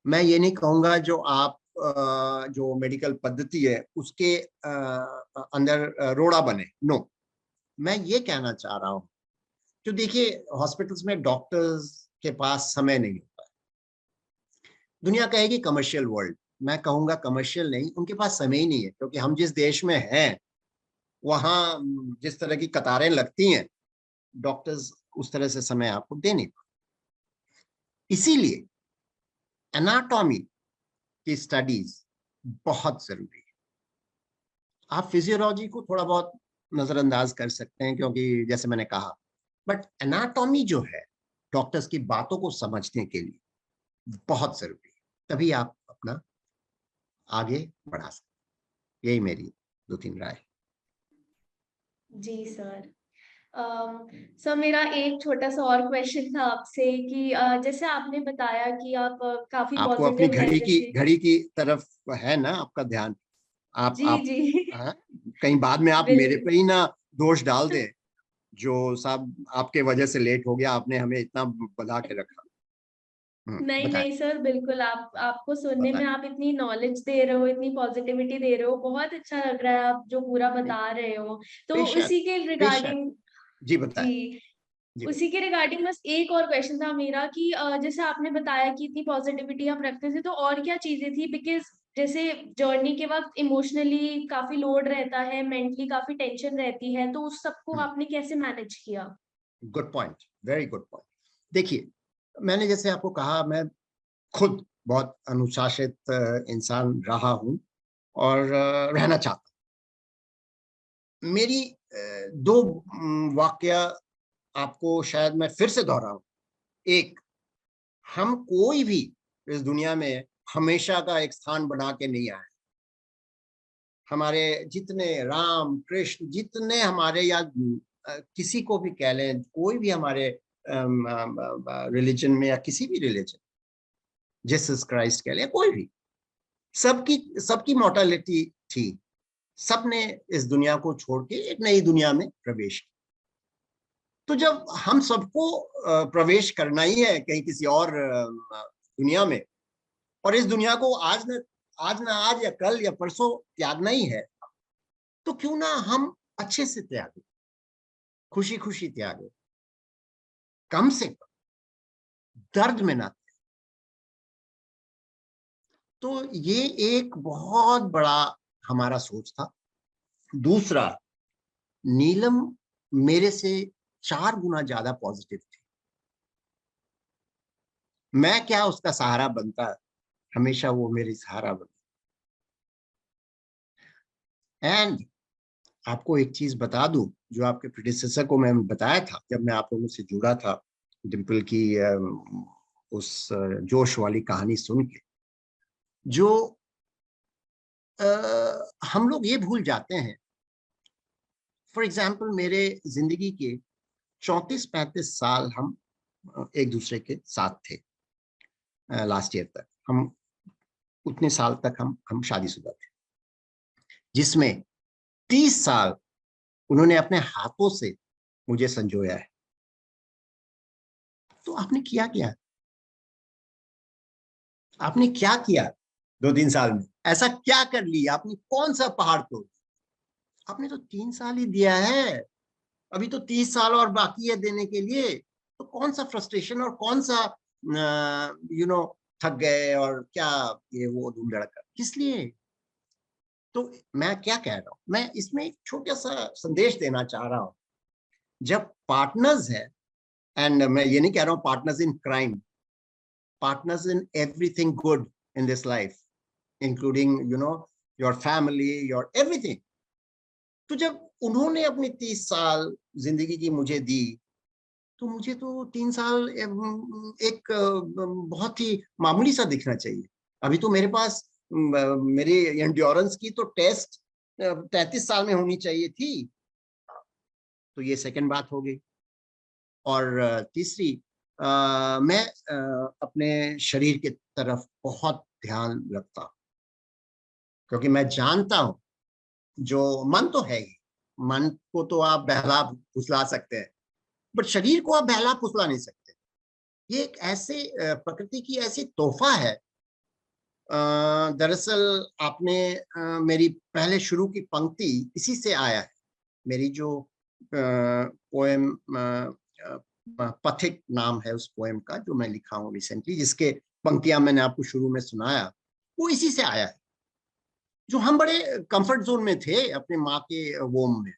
S2: मैं ये नहीं कहूंगा जो आप जो मेडिकल पद्धति है उसके अंदर रोड़ा बने, नो। मैं ये कहना चाह रहा हूँ, जो देखिए हॉस्पिटल्स में डॉक्टर्स के पास समय नहीं होता है। दुनिया कहेगी कमर्शियल वर्ल्ड, मैं कहूंगा कमर्शियल नहीं, उनके पास समय ही नहीं है, क्योंकि हम जिस देश में हैं वहां जिस तरह की कतारें लगती हैं, डॉक्टर्स उस तरह से समय आपको दे नहीं पाते। इसीलिए एनाटॉमी की स्टडीज बहुत जरूरी है। आप फिजियोलॉजी को थोड़ा बहुत नजरअंदाज कर सकते हैं, क्योंकि जैसे मैंने कहा, बट एनाटॉमी जो है डॉक्टर्स की बातों को समझने के लिए बहुत जरूरी है, तभी आप अपना आगे बढ़ा सकते। यही मेरी 2-3 राय।
S1: जी सर। सर मेरा एक छोटा सा और क्वेश्चन था आपसे कि जैसे आपने बताया कि आप काफी
S2: आपको अपनी
S1: पॉजिटिव हैं जैसे।
S2: घड़ी की तरफ है ना आपका ध्यान?
S1: जी
S2: आप
S1: जी।
S2: हाँ, कहीं बाद में आप मेरे
S1: बिल्कुल।
S2: पे ही ना दोष डाल दें, जो साहब आपके वजह से लेट हो गया, आपने हमें इतना बता के रखा।
S1: नहीं
S2: बताएं।
S1: नहीं सर, बिल्कुल आपको सुनने
S2: बताएं।
S1: में आप इतनी नॉलेज दे रहे हो, इतनी पॉजिटिविटी दे रहे हो, बहुत अच्छा लग रहा है आप जो पूरा
S2: नहीं,
S1: बता रहे हो। तो
S2: बेशक,
S1: उसी के
S2: बेशक।
S1: रिगार्डिंग।
S2: जी बताएं।
S1: जी।
S2: जी
S1: उसी
S2: बताएं।
S1: के रिगार्डिंग बस एक और क्वेश्चन था मेरा कि जैसे आपने बताया कि इतनी पॉजिटिविटी आप रखते थे, तो और क्या चीजें थी? बिकॉज जैसे जर्नी के वक्त इमोशनली काफी लोड रहता है, मेंटली काफी टेंशन रहती है, तो उस सबको आपने कैसे मैनेज किया?
S2: Good point, very good point. देखिए, मैंने जैसे आपको कहा, मैं खुद बहुत अनुशासित इंसान रहा हूं और रहना चाहता हूं। मेरी 2 वाकया आपको शायद मैं फिर से दोहराऊं। एक, हम कोई भी इस दुनिया में हमेशा का एक स्थान बना के नहीं आए। हमारे जितने राम कृष्ण, जितने हमारे, या किसी को भी कह लें, कोई भी हमारे रिलीजन में या किसी भी रिलीजन, जीसस क्राइस्ट कह लें, कोई भी, सबकी सबकी मॉर्टलिटी थी। सबने इस दुनिया को छोड़ के एक नई दुनिया में प्रवेश किया। तो जब हम सबको प्रवेश करना ही है कहीं किसी और दुनिया में, और इस दुनिया को आज या कल या परसों त्यागना ही है, तो क्यों ना हम अच्छे से त्यागें, खुशी खुशी त्यागें, कम से कम दर्द में ना। तो ये एक बहुत बड़ा हमारा सोच था। दूसरा, नीलम मेरे से 4 गुना ज्यादा पॉजिटिव थी। मैं क्या उसका सहारा बनता, हमेशा वो मेरी सहारा बनी। एंड आपको एक चीज बता दूं, जो आपके प्रेडिसेसर को मैं बताया था जब मैं आप लोगों से जुड़ा था, डिम्पल की उस जोश वाली कहानी सुन के, जो हम लोग ये भूल जाते हैं। फॉर एग्जाम्पल, मेरे जिंदगी के 34-35 साल हम एक दूसरे के साथ थे। लास्ट ईयर तक हम, उतने साल तक हम शादीशुदा थे, जिसमें 30 साल उन्होंने अपने हाथों से मुझे संजोया है। तो आपने किया क्या? आपने क्या किया 2-3 साल में? ऐसा क्या कर लिया आपने? कौन सा पहाड़ तोड़? आपने तो 3 साल ही दिया है, अभी तो 30 साल और बाकी है देने के लिए। तो कौन सा फ्रस्ट्रेशन और कौन सा थक गए और क्या ये वो धूम धड़का किस लिए? तो मैं क्या कह रहा हूं, मैं इसमें एक छोटा सा संदेश देना चाह रहा हूं। जब पार्टनर्स है, एंड मैं ये नहीं कह रहा हूं partners in crime, partners in everything good in this life, including your family, your everything. तो जब उन्होंने अपनी 30 साल जिंदगी की मुझे दी, तो मुझे तो 3 साल एक बहुत ही मामूली सा दिखना चाहिए। अभी तो मेरे पास मेरी एंड्योरेंस की तो टेस्ट 33 साल में होनी चाहिए थी। तो ये सेकंड बात हो गई। और तीसरी, मैं अपने शरीर की तरफ बहुत ध्यान रखता हूँ, क्योंकि मैं जानता हूँ, जो मन तो है ही, मन को तो आप बहला फुसला सकते हैं, बट शरीर को आप बहला फुसला नहीं सकते। ये एक ऐसे प्रकृति की ऐसी तोहफा है। दरअसल आपने मेरी पहले शुरू की पंक्ति इसी से आया है। मेरी जो पोएम, पथिक नाम है उस पोएम का, जो मैं लिखा हूँ रिसेंटली, जिसके पंक्तियां मैंने आपको शुरू में सुनाया, वो इसी से आया है। जो हम बड़े कंफर्ट जोन में थे अपने माँ के वोम में,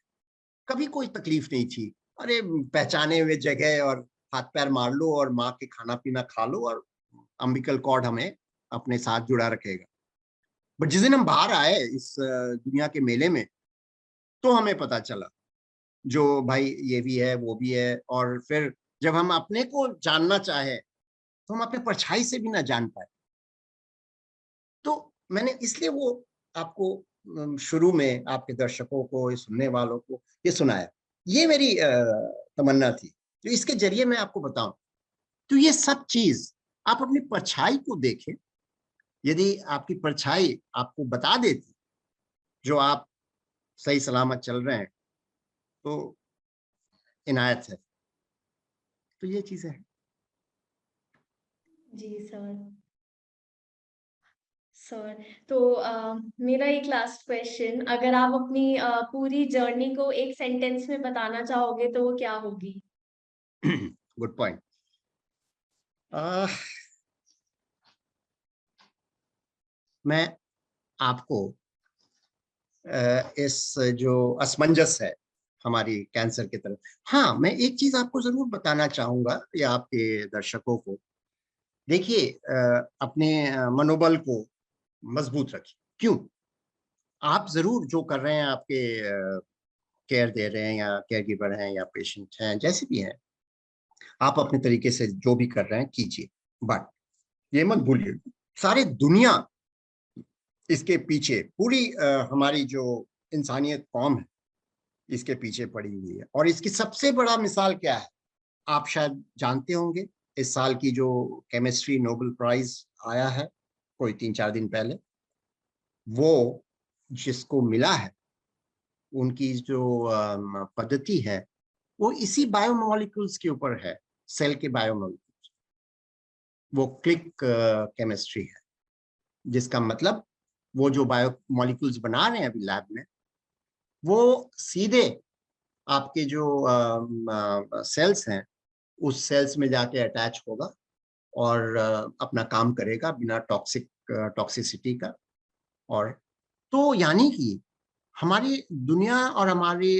S2: कभी कोई तकलीफ नहीं थी। अरे पहचाने हुए जगह और हाथ पैर मार लो और माँ के खाना पीना खा लो और अम्बिकल कॉर्ड हमें अपने साथ जुड़ा रखेगा। बट जिस दिन हम बाहर आए इस दुनिया के मेले में, तो हमें पता चला, जो भाई ये भी है वो भी है। और फिर जब हम अपने को जानना चाहे, तो हम अपने परछाई से भी ना जान पाए। तो मैंने इसलिए वो आपको शुरू में आपके दर्शकों को, सुनने वालों को ये सुनाया। ये मेरी तमन्ना थी, तो इसके जरिए मैं आपको बताऊं। तो ये सब चीज आप अपनी परछाई को देखें। यदि आपकी परछाई आपको बता देती जो आप सही सलामत चल रहे हैं, तो इनायत है। तो ये चीजें हैं।
S1: जी सर। सर, तो मेरा एक लास्ट क्वेश्चन, अगर आप अपनी पूरी जर्नी को एक सेंटेंस में बताना चाहोगे तो वो क्या होगी?
S2: Good point. मैं आपको इस जो असमंजस है हमारी कैंसर की तरफ, हाँ, मैं एक चीज आपको जरूर बताना चाहूंगा या आपके दर्शकों को। देखिए, अपने मनोबल को मजबूत रखिए। क्यों? आप जरूर जो कर रहे हैं, आपके केयर दे रहे हैं या केयर गिवर हैं या पेशेंट हैं, जैसे भी हैं, आप अपने तरीके से जो भी कर रहे हैं कीजिए। बट ये मत भूलिए, सारी दुनिया इसके पीछे, पूरी हमारी जो इंसानियत कौम है, इसके पीछे पड़ी हुई है। और इसकी सबसे बड़ा मिसाल क्या है, आप शायद जानते होंगे। इस साल की जो केमिस्ट्री नोबेल प्राइज आया है कोई 3-4 दिन पहले, वो जिसको मिला है, उनकी जो पद्धति है, वो इसी बायोमोलिक्यूल्स के ऊपर है, सेल के बायोमोलिक्यूल्स। वो क्लिक केमिस्ट्री है, जिसका मतलब वो जो बायोमोलिक्यूल्स बना रहे हैं अभी लैब में, वो सीधे आपके जो सेल्स हैं, उस सेल्स में जाके अटैच होगा और अपना काम करेगा बिना टॉक्सिसिटी का। और तो यानी कि हमारी दुनिया और हमारी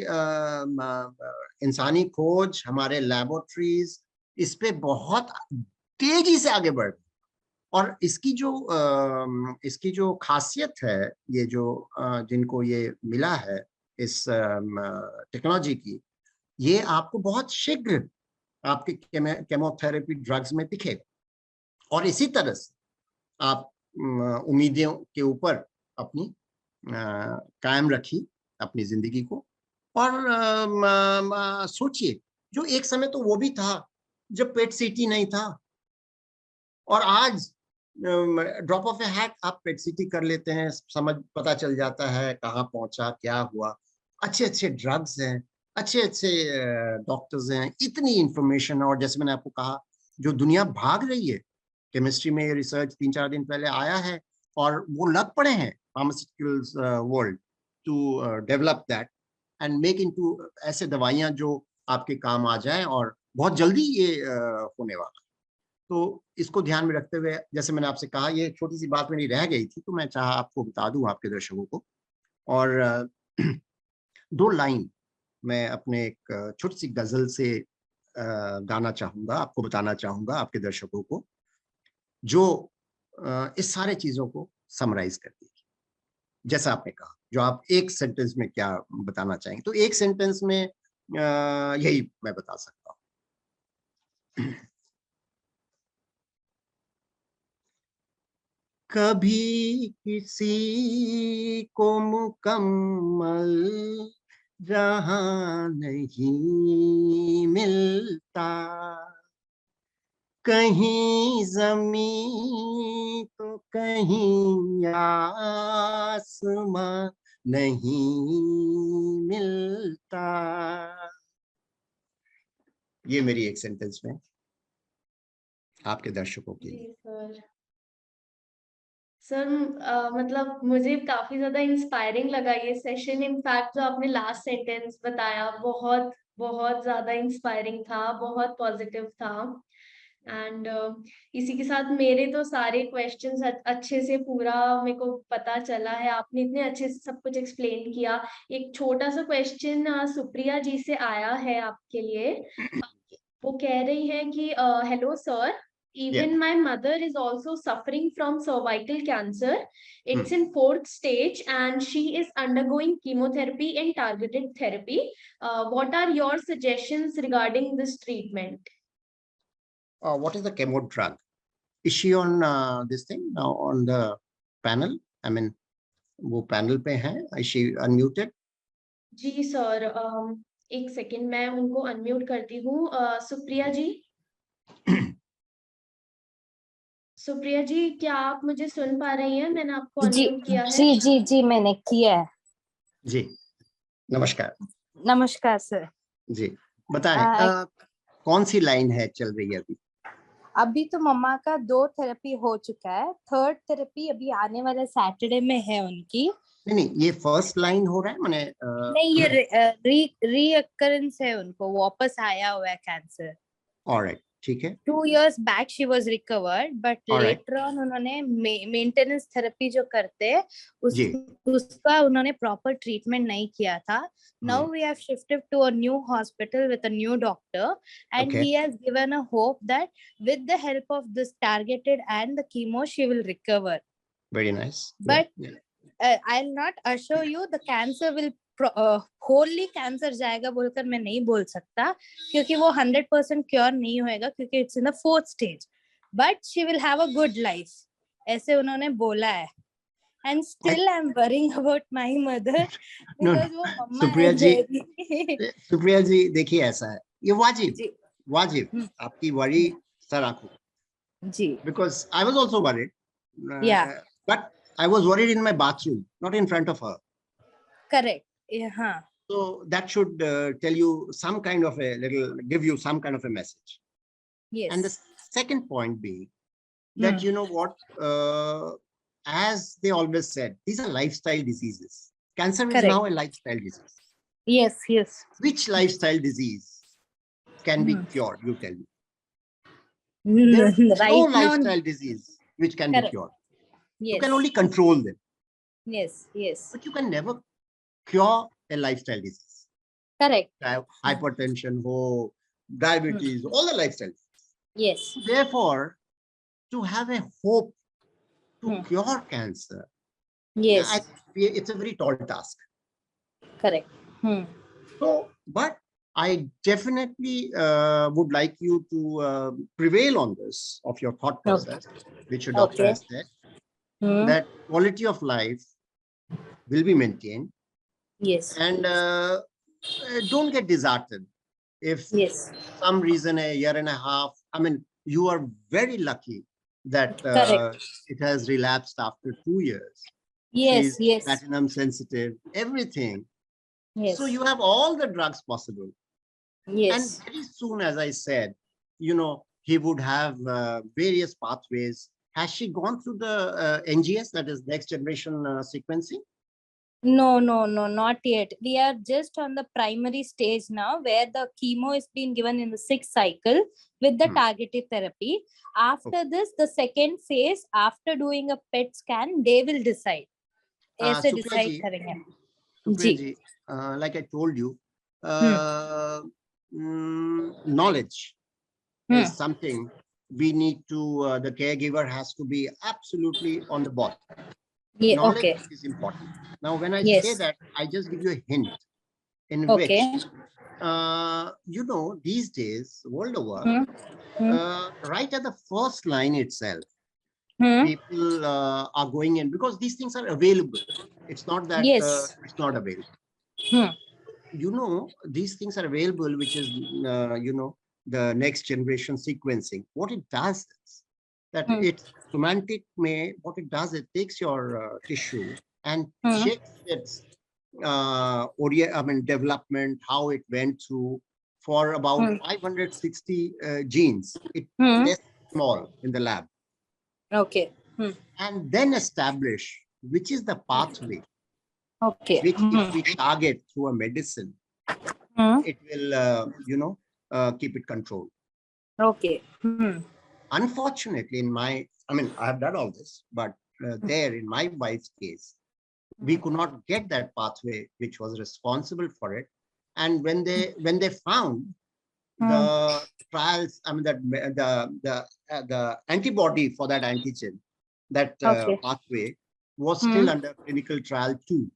S2: इंसानी खोज, हमारे लैबोरेटरीज इस पे बहुत तेजी से आगे बढ़ रही है। और इसकी जो खासियत है, ये जो जिनको ये मिला है इस टेक्नोलॉजी की, ये आपको बहुत शीघ्र आपके केमोथेरेपी ड्रग्स में दिखेगा। और इसी तरह से आप उम्मीदों के ऊपर अपनी कायम रखी अपनी जिंदगी को। और सोचिए, जो एक समय तो वो भी था जब पेट सीटी नहीं था, और आज ड्रॉप ऑफ ए हैट आप पेट सीटी कर लेते हैं, समझ पता चल जाता है कहाँ पहुंचा, क्या हुआ। अच्छे अच्छे ड्रग्स हैं, अच्छे अच्छे डॉक्टर्स हैं, इतनी इंफॉर्मेशन। और जैसे मैंने आपको कहा, जो दुनिया भाग रही है केमिस्ट्री में, ये रिसर्च 3-4 दिन पहले आया है, और वो लग पड़े हैं pharmaceuticals world to develop that and make into ऐसे दवाइयां जो आपके काम आ जाएं, और बहुत जल्दी ये होने वाला। तो इसको ध्यान में रखते हुए, जैसे मैंने आपसे कहा, ये छोटी सी बात मेरी रह गई थी, तो मैं चाहा आपको बता दूं, आपके दर्शकों को। और 2 लाइन मैं अपने एक छोटी सी गजल से गाना चाहूंगा, आपको बताना चाहूंगा, आपके दर्शकों को, जो इस सारे चीजों को समराइज कर देगी। जैसा आपने कहा, जो आप एक सेंटेंस में क्या बताना चाहेंगे, तो एक सेंटेंस में यही मैं बता सकता हूँ। कभी किसी को मुकम्मल जहां नहीं मिलता, कहीं जमीन तो कहीं आसमां नहीं मिलता। ये मेरी एक सेंटेंस में आपके दर्शकों के लिए।
S1: सर मतलब मुझे काफी ज्यादा इंस्पायरिंग लगा ये सेशन। इनफैक्ट जो आपने लास्ट सेंटेंस बताया, बहुत बहुत ज्यादा इंस्पायरिंग था, बहुत पॉजिटिव था। एंड इसी के साथ मेरे तो सारे क्वेश्चंस अच्छे से पूरा मेरे को पता चला है। आपने इतने अच्छे से सब कुछ एक्सप्लेन किया। एक छोटा सा क्वेश्चन सुप्रिया जी से आया है आपके लिए। वो कह रही है कि hello sir, even
S2: Yeah.
S1: my mother is also suffering from cervical cancer. It's
S2: Hmm.
S1: in 4th stage and she is undergoing chemotherapy and targeted therapy. What are your suggestions regarding this treatment?
S2: What is the chemo drug? Is she on this thing now on the panel? I mean, वो panel पे हैं? Is she unmuted?
S1: जी sir, एक second मैं उनको unmute करती हूँ। सुप्रिया जी, सुप्रिया जी, क्या आप मुझे सुन पा रही हैं? मैंने आपको
S3: जी
S1: अनम्यूट किया है।
S3: जी जी जी मैंने किया है।
S2: जी, नमस्कार।
S3: नमस्कार सर।
S2: जी, बताएं कौन सी लाइन है चल रही है अभी?
S3: अभी तो मम्मा का 2 थेरेपी हो चुका है, 3rd थेरेपी अभी आने वाले सैटरडे में है उनकी।
S2: नहीं, ये फर्स्ट लाइन हो रहा है, मैंने
S3: नहीं, ये रीअकरेंस है, उनको वापस आया हुआ है कैंसर।
S2: ऑलराइट, ठीक है।
S3: 2 years back she was recovered, but
S2: Alright.
S3: later on उन्होंने मेंटेनेंस थेरेपी जो करते हैं
S2: जी।
S3: उसका उन्होंने प्रॉपर ट्रीटमेंट नहीं किया था। Now we have shifted to a new hospital with a new doctor, and
S2: Okay.
S3: he has given a hope that with the help of this targeted and the chemo she will recover.
S2: Very nice.
S3: But
S2: Yeah.
S3: I'll not assure you the cancer will wholly cancer जाएगा बोलकर मैं नहीं बोल सकता, क्योंकि वो 100% cure नहीं होएगा, क्योंकि it's in the 4th stage, but she will have a good life, ऐसे उन्होंने बोला है। And still I am worrying about my mother, because वो मम्मा
S2: सुप्रिया जी देखिए, ऐसा है, ये वाजिब आपकी वरी सर आंखों
S3: जी,
S2: because I was also worried,
S3: Yeah.
S2: but I was worried in my bathroom, not in front of her.
S3: Correct, हाँ,
S2: So that should tell you some kind of a little, give you some kind of a message.
S3: yes.
S2: And the second point being that, you know what, as they always said, these are lifestyle diseases. Cancer is now a lifestyle disease.
S3: Yes, yes.
S2: Which lifestyle disease can be cured, you tell me?
S3: Right
S2: There's no
S3: now,
S2: lifestyle disease which can be cured.
S3: Yes.
S2: You can only control them.
S3: Yes, yes.
S2: But you can never cure a lifestyle disease.
S3: Correct.
S2: Hypertension, diabetes, all the lifestyle diseases.
S3: Yes.
S2: Therefore, to have a hope to
S3: Hmm.
S2: cure cancer,
S3: Yes.
S2: it's a very tall task.
S3: Correct.
S2: So, but I definitely would like you to prevail on this of your thought process, which your doctor has said, that quality of life will be maintained,
S3: Yes.
S2: and don't get disheartened if
S3: Yes.
S2: some reason a year and a half. I mean, you are very lucky that
S3: Correct.
S2: it has relapsed after 2 years.
S3: Yes.
S2: She's
S3: Yes.
S2: platinum sensitive, everything.
S3: Yes.
S2: So you have all the drugs possible.
S3: Yes.
S2: And very soon, as I said, he would have various pathways. Has she gone through the NGS, that is next generation sequencing?
S3: No, not yet. We are just on the primary stage now, where the chemo is being given in the 6th cycle with the targeted therapy. After this, the second phase, after doing a PET scan, they will decide. ऐसे
S2: Supriya
S3: decide करेंगे.
S2: ji, like I told you, knowledge is something we need to, the caregiver has to be absolutely on the ball.
S3: Yeah,
S2: knowledge
S3: okay.
S2: is important. Now, when I
S3: Yes.
S2: say that, I just give you a hint in
S3: Okay.
S2: which, these days, world over, right at the first line itself, people are going in because these things are available. It's not that
S3: Yes.
S2: it's not available. These things are available, which is, the next generation sequencing. What it does is that it's semantic. What it does, it takes your tissue and checks its development, how it went through for about 560 genes. It tests small in the lab.
S3: Okay.
S2: And then establish which is the pathway.
S3: Okay.
S2: Which if we target through a medicine, it will, keep it controlled.
S3: Okay.
S2: Unfortunately, I have done all this, but there in my wife's case, we could not get that pathway which was responsible for it. And when they found the trials, the antibody for that antigen, that pathway was still under clinical trial 2.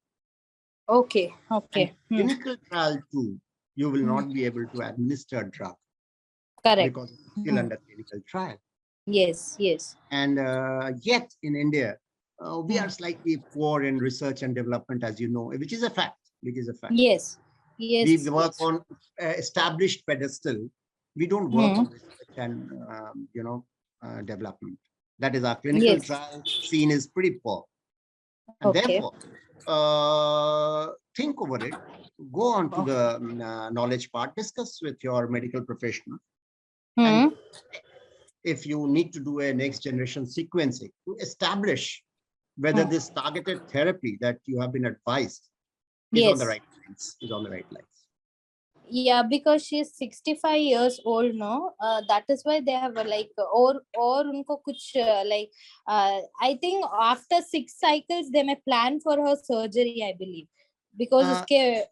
S3: Okay. Okay.
S2: And clinical trial 2, you will not be able to administer a drug.
S3: Correct.
S2: Because it's still under clinical trial.
S3: Yes. Yes.
S2: And yet in India, we are slightly poor in research and development, as you know, which is a fact.
S3: Yes. Yes.
S2: We work on established pedestal. We don't work on research and development. That is, our clinical trial scene is pretty poor. And therefore, think over it. Go on to the knowledge part. Discuss with your medical professional. And if you need to do a next generation sequencing to establish whether this targeted therapy that you have been advised is on the right lines.
S3: Yeah, because she's 65 years old now. That is why they have or unko kuch I think after 6 cycles they may plan for her surgery, I believe, because उसके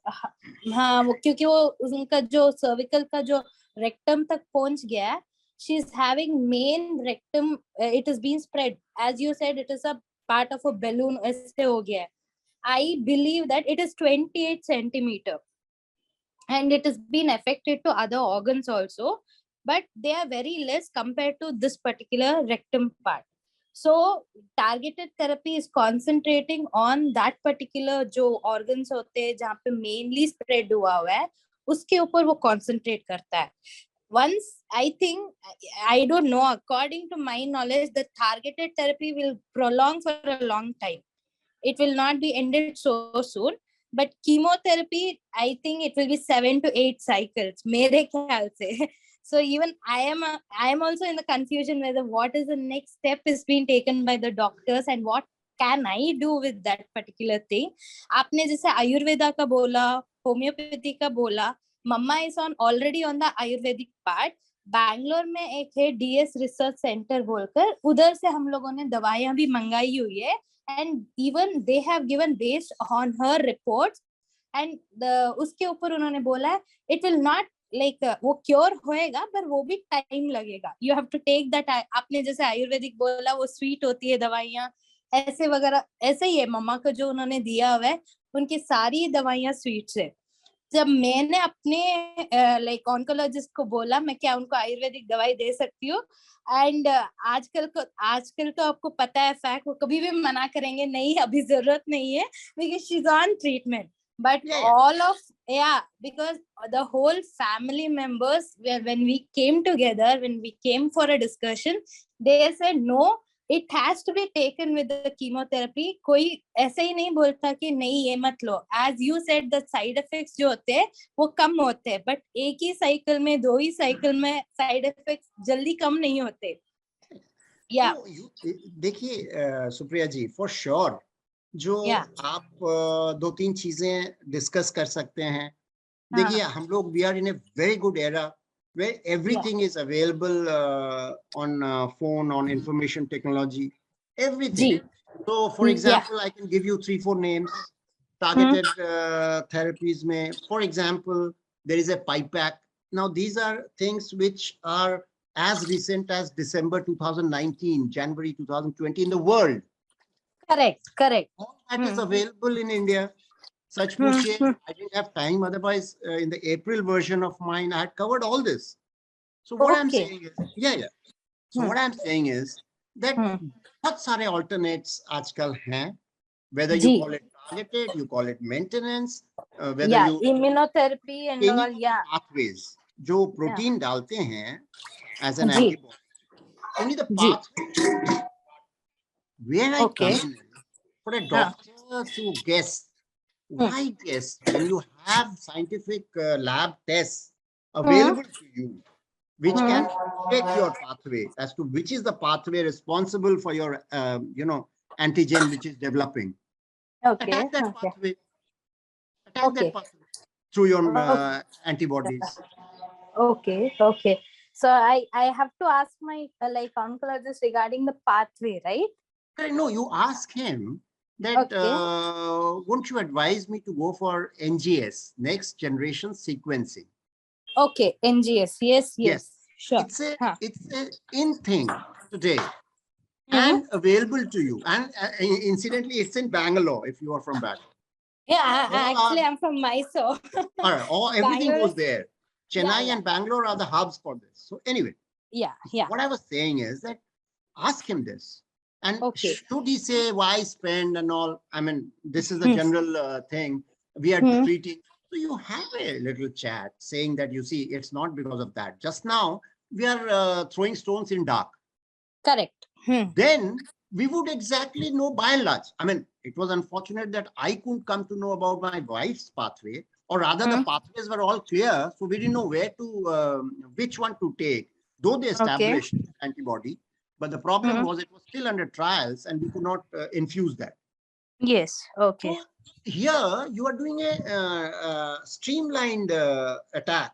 S3: क्योंकि वो उनका जो cervical का जो rectum तक पहुंच गया है. She's having main rectum, it has been spread, as you said, it is a part of a balloon. ऐसे हो गया है. I believe that it is 28 centimeter. And it has been affected to other organs also, but they are very less compared to this particular rectum part. So targeted therapy is concentrating on that particular जो organs होते हैं जहाँ पे mainly spread हुआ है, उसके ऊपर वो concentrate करता है. Once, I think, I don't know, according to my knowledge, the targeted therapy will prolong for a long time. It will not be ended so soon. But chemotherapy, I think it will be 7 to 8 cycles. मेरे ख्याल से. So even I am also in the confusion whether what is the next step is being taken by the doctors and what can I do with that particular thing. आपने जैसे आयुर्वेदा का बोला, homeopathy का बोला, मम्मा is already on the Ayurvedic part. Bangalore में एक है DS research centre बोलकर, उधर से हम लोगों ने दवाइयां भी मंगाई हुई है. And even they have given based on her reports, and uske upar unhone bola hai it will not like वो क्योर होएगा पर वो भी टाइम लगेगा. You have to take that. आपने जैसे आयुर्वेदिक बोला वो स्वीट होती है दवाइयाँ ऐसे वगैरह, ऐसे ही है मम्मा को जो उन्होंने दिया हुआ है उनकी सारी दवाइयाँ स्वीट्स है. जब मैंने अपने लाइक ऑन्कोलॉजिस्ट को बोला मैं क्या उनको आयुर्वेदिक दवाई दे सकती हूँ, एंड आजकल तो आपको पता है फैक्ट, वो कभी भी मना करेंगे नहीं अभी जरूरत नहीं है because she is on treatment. But
S2: Yeah.
S3: all of, yeah, because the whole family members, when we came together, when we came for a discussion, they said no, it has to be taken with the chemotherapy. कोई ऐसे ही नहीं बोलता कि नहीं ये मत लो. As you said, the side effects जो होते हैं वो कम होते हैं, but एक ही साइकिल में, दो ही साइकिल में साइड इफेक्ट्स जल्दी कम नहीं होते. या
S2: देखिए सुप्रिया जी, फॉर श्योर जो आप दो तीन चीजें डिस्कस कर सकते हैं. देखिए हम लोग we are in a very good era where everything is available on phone, on information technology, everything. So for example, I can give you 3-4 names. Targeted therapies mein, for example, there is a PIPAC. Now these are things which are as recent as December 2019, January 2020 in the world.
S3: Correct.
S2: All that is available in India. Such puchiye, I didn't have time. Otherwise, in the April version of mine, I had covered all this. So what I'm saying is, So what I'm saying is that बहुत सारे alternates आजकल हैं. Whether you call it targeted, you call it maintenance, whether you
S3: immunotherapy and all,
S2: pathways. जो protein डालते हैं as an antibody, only the pathway. Where I come in for a doctor to guess. Why guess when you have scientific lab tests available to you, which can check your pathway as to which is the pathway responsible for your, antigen which is developing. Attack that pathway. Attack that pathway through your antibodies.
S3: Okay. So I have to ask my oncologist regarding the pathway, right?
S2: No, you ask him that won't you advise me to go for NGS, next generation sequencing?
S3: Okay, NGS, yes, sure.
S2: It's a in thing today and available to you. And incidentally, it's in Bangalore if you are from Bangalore.
S3: Yeah, actually I'm from Mysore.
S2: All right, everything goes there. Chennai and Bangalore are the hubs for this. So anyway, what I was saying is that ask him this. And should he say why spend and all? I mean, this is a general thing we are treating. So you have a little chat saying that, you see, it's not because of that. Just now, we are throwing stones in dark.
S3: Correct.
S2: Then we would exactly know by and large. I mean, it was unfortunate that I couldn't come to know about my wife's pathway, or rather the pathways were all clear. So we didn't know where to, which one to take, though they established antibody. But the problem was it was still under trials and we could not infuse that.
S3: Yes. Okay.
S2: So here you are doing a streamlined attack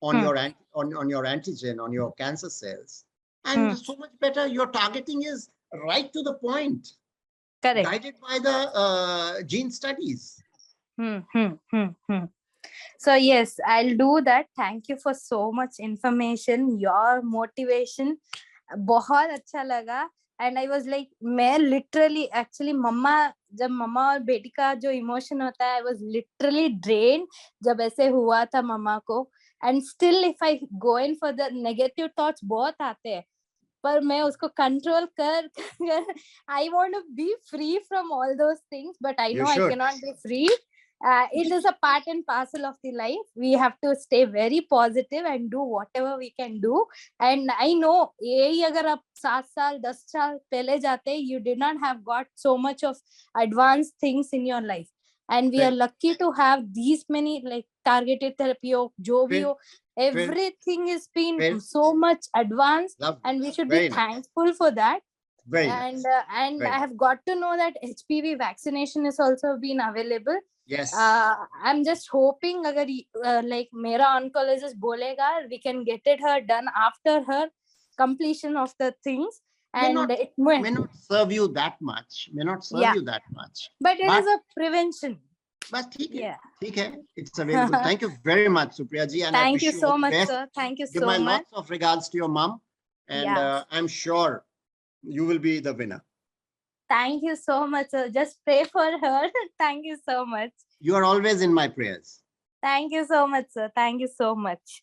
S2: on your on your antigen, on your cancer cells, and so much better. Your targeting is right to the point.
S3: Correct.
S2: Guided by the gene studies.
S3: So yes, I'll do that. Thank you for so much information. Your motivation. बहुत अच्छा लगा. And I was like, मैं literally actually जब मम्मा और बेटी का जो emotion होता है, आई वाज लिटरली ड्रेन जब ऐसे हुआ था मम्मा को. And still if I go in for the negative thoughts बहुत आते हैं, पर मैं उसको कंट्रोल कर I want to be free from all those things, but I know I can not be free. It is a part and parcel of the life. We have to stay very positive and do whatever we can do. And I know, यही अगर आप 7 साल 10 साल पहले जाते, you did not have got so much of advanced things in your life. And we are lucky to have these many like targeted therapy हो, जो भी हो, everything is been so much advanced, and we should be thankful for that. And I have got to know that HPV vaccination is also been available.
S2: Yes.
S3: I'm just hoping agar like mera oncologist bolega, we can get it her done after her completion of the things, and it may
S2: not serve you that much. May not serve you that much.
S3: But it is a prevention.
S2: बस ठीक है,
S3: Yeah.
S2: ठीक है, it's available. Thank you very much, Supriya ji, and I
S3: Thank
S2: wish
S3: you
S2: you
S3: so
S2: all the
S3: much,
S2: best.
S3: sir. Thank you
S2: Give
S3: so
S2: my
S3: much.
S2: lots of regards to your mom, and
S3: Yeah.
S2: I'm sure you will be the winner.
S3: Thank you so much, sir. Just pray for her. Thank you so much.
S2: You are always in my prayers.
S3: Thank you so much, sir. Thank you so much.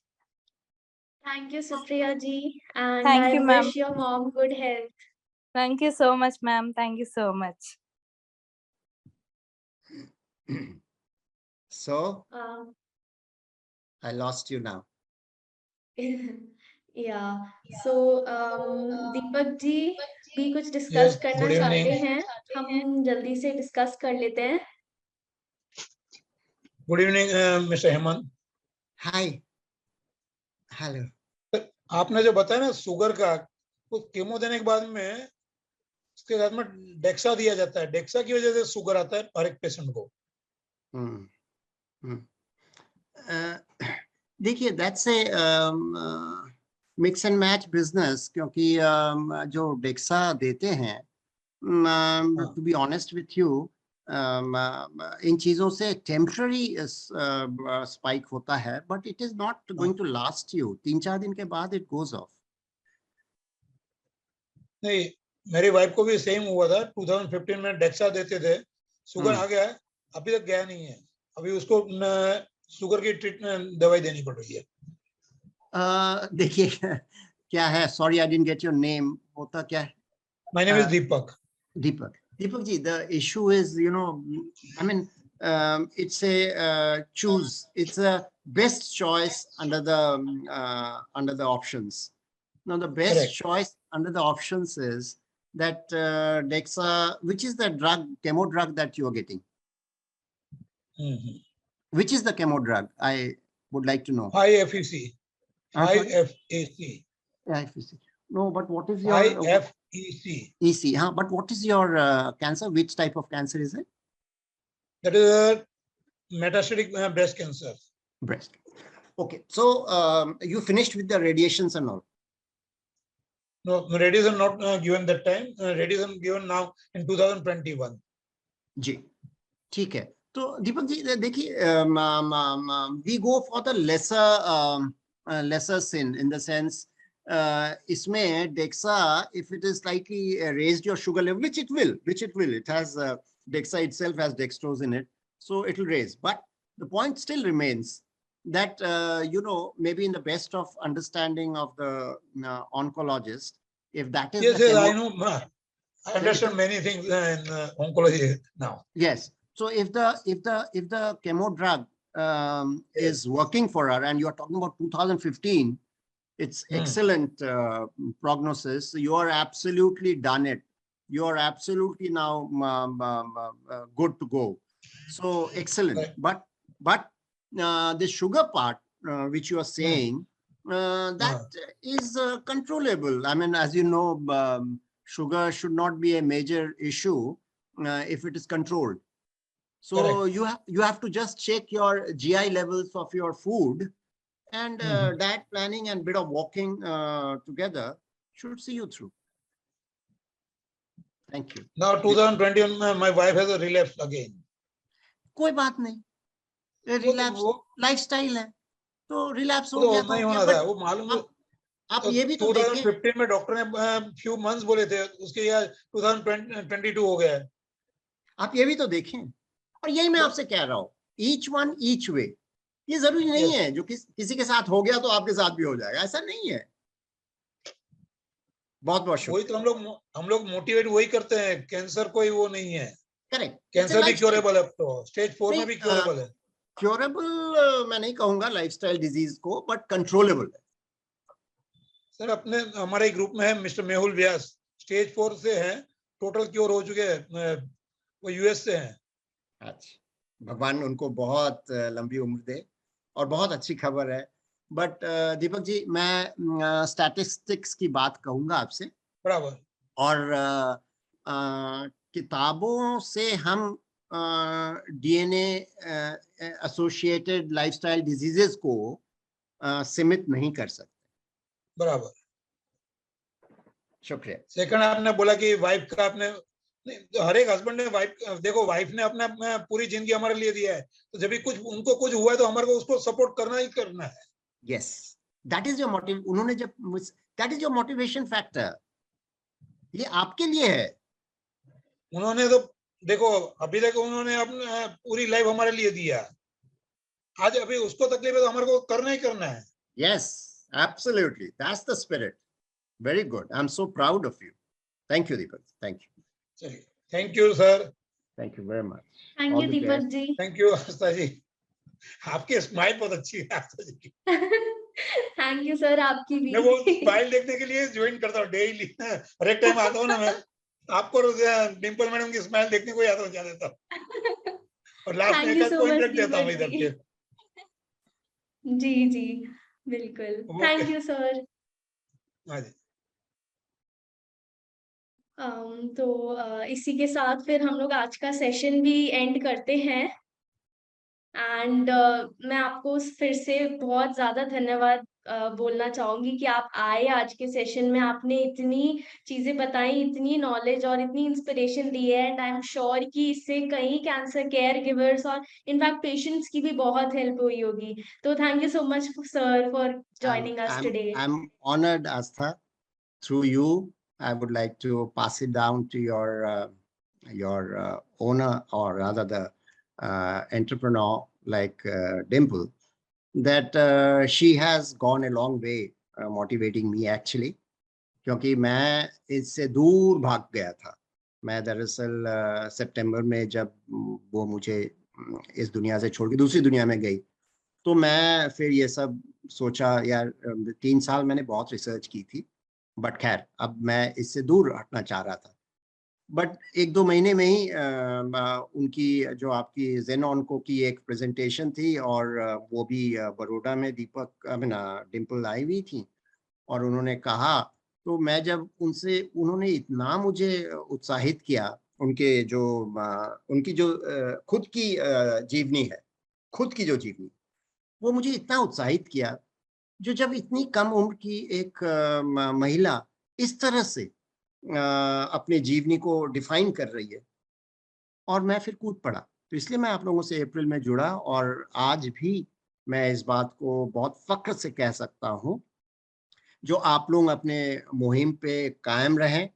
S1: Thank you, Supriya ji, and
S3: Thank
S1: I
S3: you, ma'am.
S1: wish your mom good health.
S3: Thank you so much, ma'am. Thank you so much.
S2: So
S1: Um,
S2: I lost you now.
S1: yeah. So Deepak ji भी कुछ discuss
S4: Yes,
S1: करना
S4: good
S1: चाहते
S4: evening.
S1: हैं, हम जल्दी से discuss कर लेते हैं.
S4: Good evening, Mr. Hemant.
S2: Hi. Hello.
S4: आपने जो बताया ना शुगर का, उस कीमो देने के बाद में उसके साथ में डेक्सा दिया जाता है. डेक्सा की वजह से शुगर आता है हर एक पेशेंट को.
S2: देखिए that's a mix and match business, क्योंकि जो डेक्सा देते हैं, to be honest with you, इन चीजों से टेम्पररी स्पाइक होता है, but it is not going to last you. 3-4 दिन के बाद इट गोज ऑफ.
S4: नहीं, मेरी वाइफ को भी सेम हुआ था. 2015 में डेक्सा देते थे, शुगर आ गया, अभी तक गया नहीं है. अभी उसको शुगर की ट्रीटमेंट दवाई देनी पड़ रही है.
S2: देखिए क्या है, sorry I didn't get your name. होता क्या है?
S4: My name is Deepak.
S2: Deepak ji, the issue is, you know, I mean, it's a choose. It's a best choice under the options. Now, the best
S4: Correct.
S2: choice under the options is that Dexa, which is the drug, chemo drug that you are getting. Which is the chemo drug? I would like to know.
S4: High FEC. High FEC.
S2: FEC. No, but what is your
S4: High FEC?
S2: EC, huh? But what is your cancer? Which type of cancer is it?
S4: That is a metastatic breast cancer.
S2: Breast. Okay. So you finished with the radiations and all?
S4: No, radiation not given that time. Radiation given now in 2021.
S2: जी, ठीक है. तो दीपक जी देखिए, we go for the lesser sin in the sense, इसमें Dexa, if it is slightly raised your sugar level, which it will, it has Dexa itself has dextrose in it, so it will raise. But the point still remains that you know, maybe in the best of understanding of the oncologist, if that is
S4: yes,
S2: the
S4: yes, I know. I understand many things in oncology now.
S2: Yes. So if the chemo drug is working for her, and you are talking about 2015, it's excellent prognosis. You are absolutely done it. You are absolutely now good to go. So excellent. But the sugar part, which you are saying, that is controllable. I mean, as you know, sugar should not be a major issue if it is controlled. So you have to just check your GI levels of your food, and diet planning and bit of walking together should see you through. Thank you.
S4: Now 2021, my wife has a relapse again.
S2: कोई बात नहीं, relapse lifestyle है, तो relapse हो गया तो
S4: नहीं होना था. वो मालूम है.
S2: आप ये भी तो देखें.
S4: 2015 में डॉक्टर ने few months बोले थे, उसके बाद 2022 हो गया है.
S2: आप ये भी तो देखें, और यही मैं आपसे कह रहा हूँ, each one each way. ये जरूरी नहीं है जो किसी के साथ हो गया तो आपके साथ भी हो जाएगा, ऐसा नहीं है. बहुत बहुत शुक्रिया.
S4: वही तो हम लोग मोटिवेट वही करते हैं. कैंसर कोई वो नहीं है.
S2: करेक्ट.
S4: कैंसर भी क्योरेबल है, तो स्टेज 4 में भी क्योरेबल है.
S2: क्योरेबल मैं नहीं कहूंगा लाइफस्टाइल डिजीज को, बट कंट्रोलेबल है.
S4: सर हमारे ग्रुप में है मिस्टर मेहुल व्यास, स्टेज 4 से है, टोटल क्योर हो चुके हैं, वो यूएस से हैं.
S2: अच्छा, भगवान उनको बहुत लंबी उम्र दे, और बहुत अच्छी खबर है. बट दीपक जी, मैं स्टैटिस्टिक्स की बात कहूंगा आपसे.
S4: बराबर.
S2: और किताबों से हम डीएनए एसोसिएटेड लाइफस्टाइल डिजीजेस को सीमित नहीं कर सकते.
S4: बराबर.
S2: शुक्रिया.
S4: सेकंड, आपने बोला कि वाइफ का आपने नहीं, तो हर एक हस्बैंड ने वाइफ, देखो वाइफ ने अपना पूरी जिंदगी हमारे लिए दिया है, तो जब भी कुछ उनको कुछ हुआ है तो हमारे को उसको सपोर्ट करना ही करना है।
S2: Yes, that is your motive. उन्होंने जब, that is your motivation factor, ये आपके लिए है।
S4: उन्होंने तो देखो अभी तक उन्होंने अपना पूरी लाइफ हमारे लिए दिया, आज अभी उसको तकलीफ है तो हमारे को करना ही करना है।
S2: Yes, absolutely, that's the spirit. Very good, I'm so proud of you. Thank you, Deepak. Thank you.
S4: चलिए, thank you sir.
S2: Thank you very much.
S1: Thank
S2: All
S1: you
S2: the
S1: Deepak
S2: best.
S1: Ji.
S4: Thank you Aastha ji, आपकी smile बहुत अच्छी है आस्था जी की।
S1: Thank you sir, आपकी भी।
S4: मैं वो स्माइल देखने के लिए ज्वाइन करता हूँ डेली, हर एक टाइम आता हूँ ना मैं, आपको डिम्पल मैडम की स्माइल देखने को याद हो जाता हूँ, और लास्ट में
S1: थैंक
S4: एक
S1: यू
S4: आध
S1: सो
S4: पॉइंट
S1: मच
S4: रख देता हूँ
S1: दीपक
S4: इधर
S1: जी।
S4: के।
S1: जी जी बिल्कुल,
S4: ओके,
S1: थैंक यू सर।
S4: हाँ जी।
S1: तो इसी के साथ फिर हम लोग आज का सेशन भी एंड करते हैं। एंड मैं आपको फिर से बहुत ज्यादा धन्यवाद बोलना चाहूंगी कि आप आए आज के सेशन में, आपने इतनी चीजें बताई, इतनी नॉलेज और इतनी इंस्पिरेशन दी है। एंड आई एम श्योर कि इससे कई कैंसर केयर गिवर्स और इनफैक्ट पेशेंट्स की भी बहुत हेल्प हुई होगी। तो thank you so much sir for joining us today.
S2: I'm honored, Astha. Through you, I would like to pass it down to your owner, or rather the entrepreneur like Dimple, that she has gone a long way motivating me actually. क्योंकि मैं इससे दूर भाग गया था। मैं दरअसल सितंबर में जब वो मुझे इस दुनिया से छोड़ के दूसरी दुनिया में गई, तो मैं फिर ये सब सोचा यार, 3 साल मैंने बहुत रिसर्च की थी, बट खैर अब मैं इससे दूर हटना चाह रहा था। बट 1-2 महीने में ही उनकी जो आपकी जेनॉनको की एक प्रेजेंटेशन थी, और वो भी बड़ौदा में दीपक डिम्पल आई हुई थी, और उन्होंने कहा, तो मैं जब उनसे, उन्होंने इतना मुझे उत्साहित किया, उनकी जो खुद की जीवनी है, खुद की जो जीवनी, वो मुझे इतना उत्साहित किया, जो जब इतनी कम उम्र की एक महिला इस तरह से अपने जीवनी को डिफाइन कर रही है, और मैं फिर कूद पड़ा। तो इसलिए मैं आप लोगों से अप्रैल में जुड़ा, और आज भी मैं इस बात को बहुत फ़ख्र से कह सकता हूँ, जो आप लोग अपने मुहिम पे कायम रहें,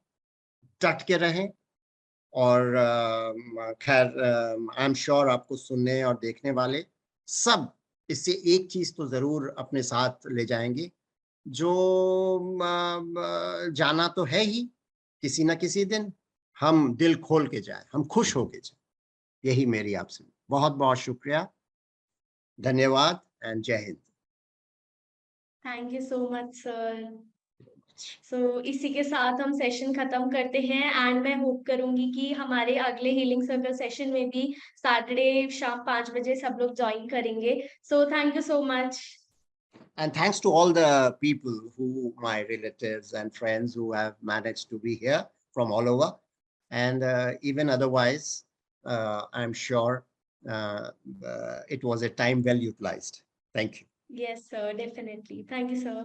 S2: डट के रहें, और खैर आई एम श्योर आपको सुनने और देखने वाले सब इससे एक चीज़ तो ज़रूर अपने साथ ले जाएँगे, जो जाना तो है ही, किसी न किसी दिन हम दिल खोल के जाएँ, हम खुश होके जाएँ। यही मेरी आपसे बहुत-बहुत शुक्रिया, धन्यवाद एंड जय हिंद।
S1: Thank you so much sir. So इसी के साथ हम सेशन खत्म करते हैं। एंड मैं होप करूंगी कि हमारे अगले हीलिंग सर्कल सेशन में भी सैटरडे शाम 5 बजे सब लोग ज्वाइन करेंगे। So thank you so much.
S2: And thanks to all the people my relatives and friends who have managed to be here from all over, and even otherwise, I'm sure it was a time well utilized. Thank you.
S1: Yes sir, definitely. Thank you sir.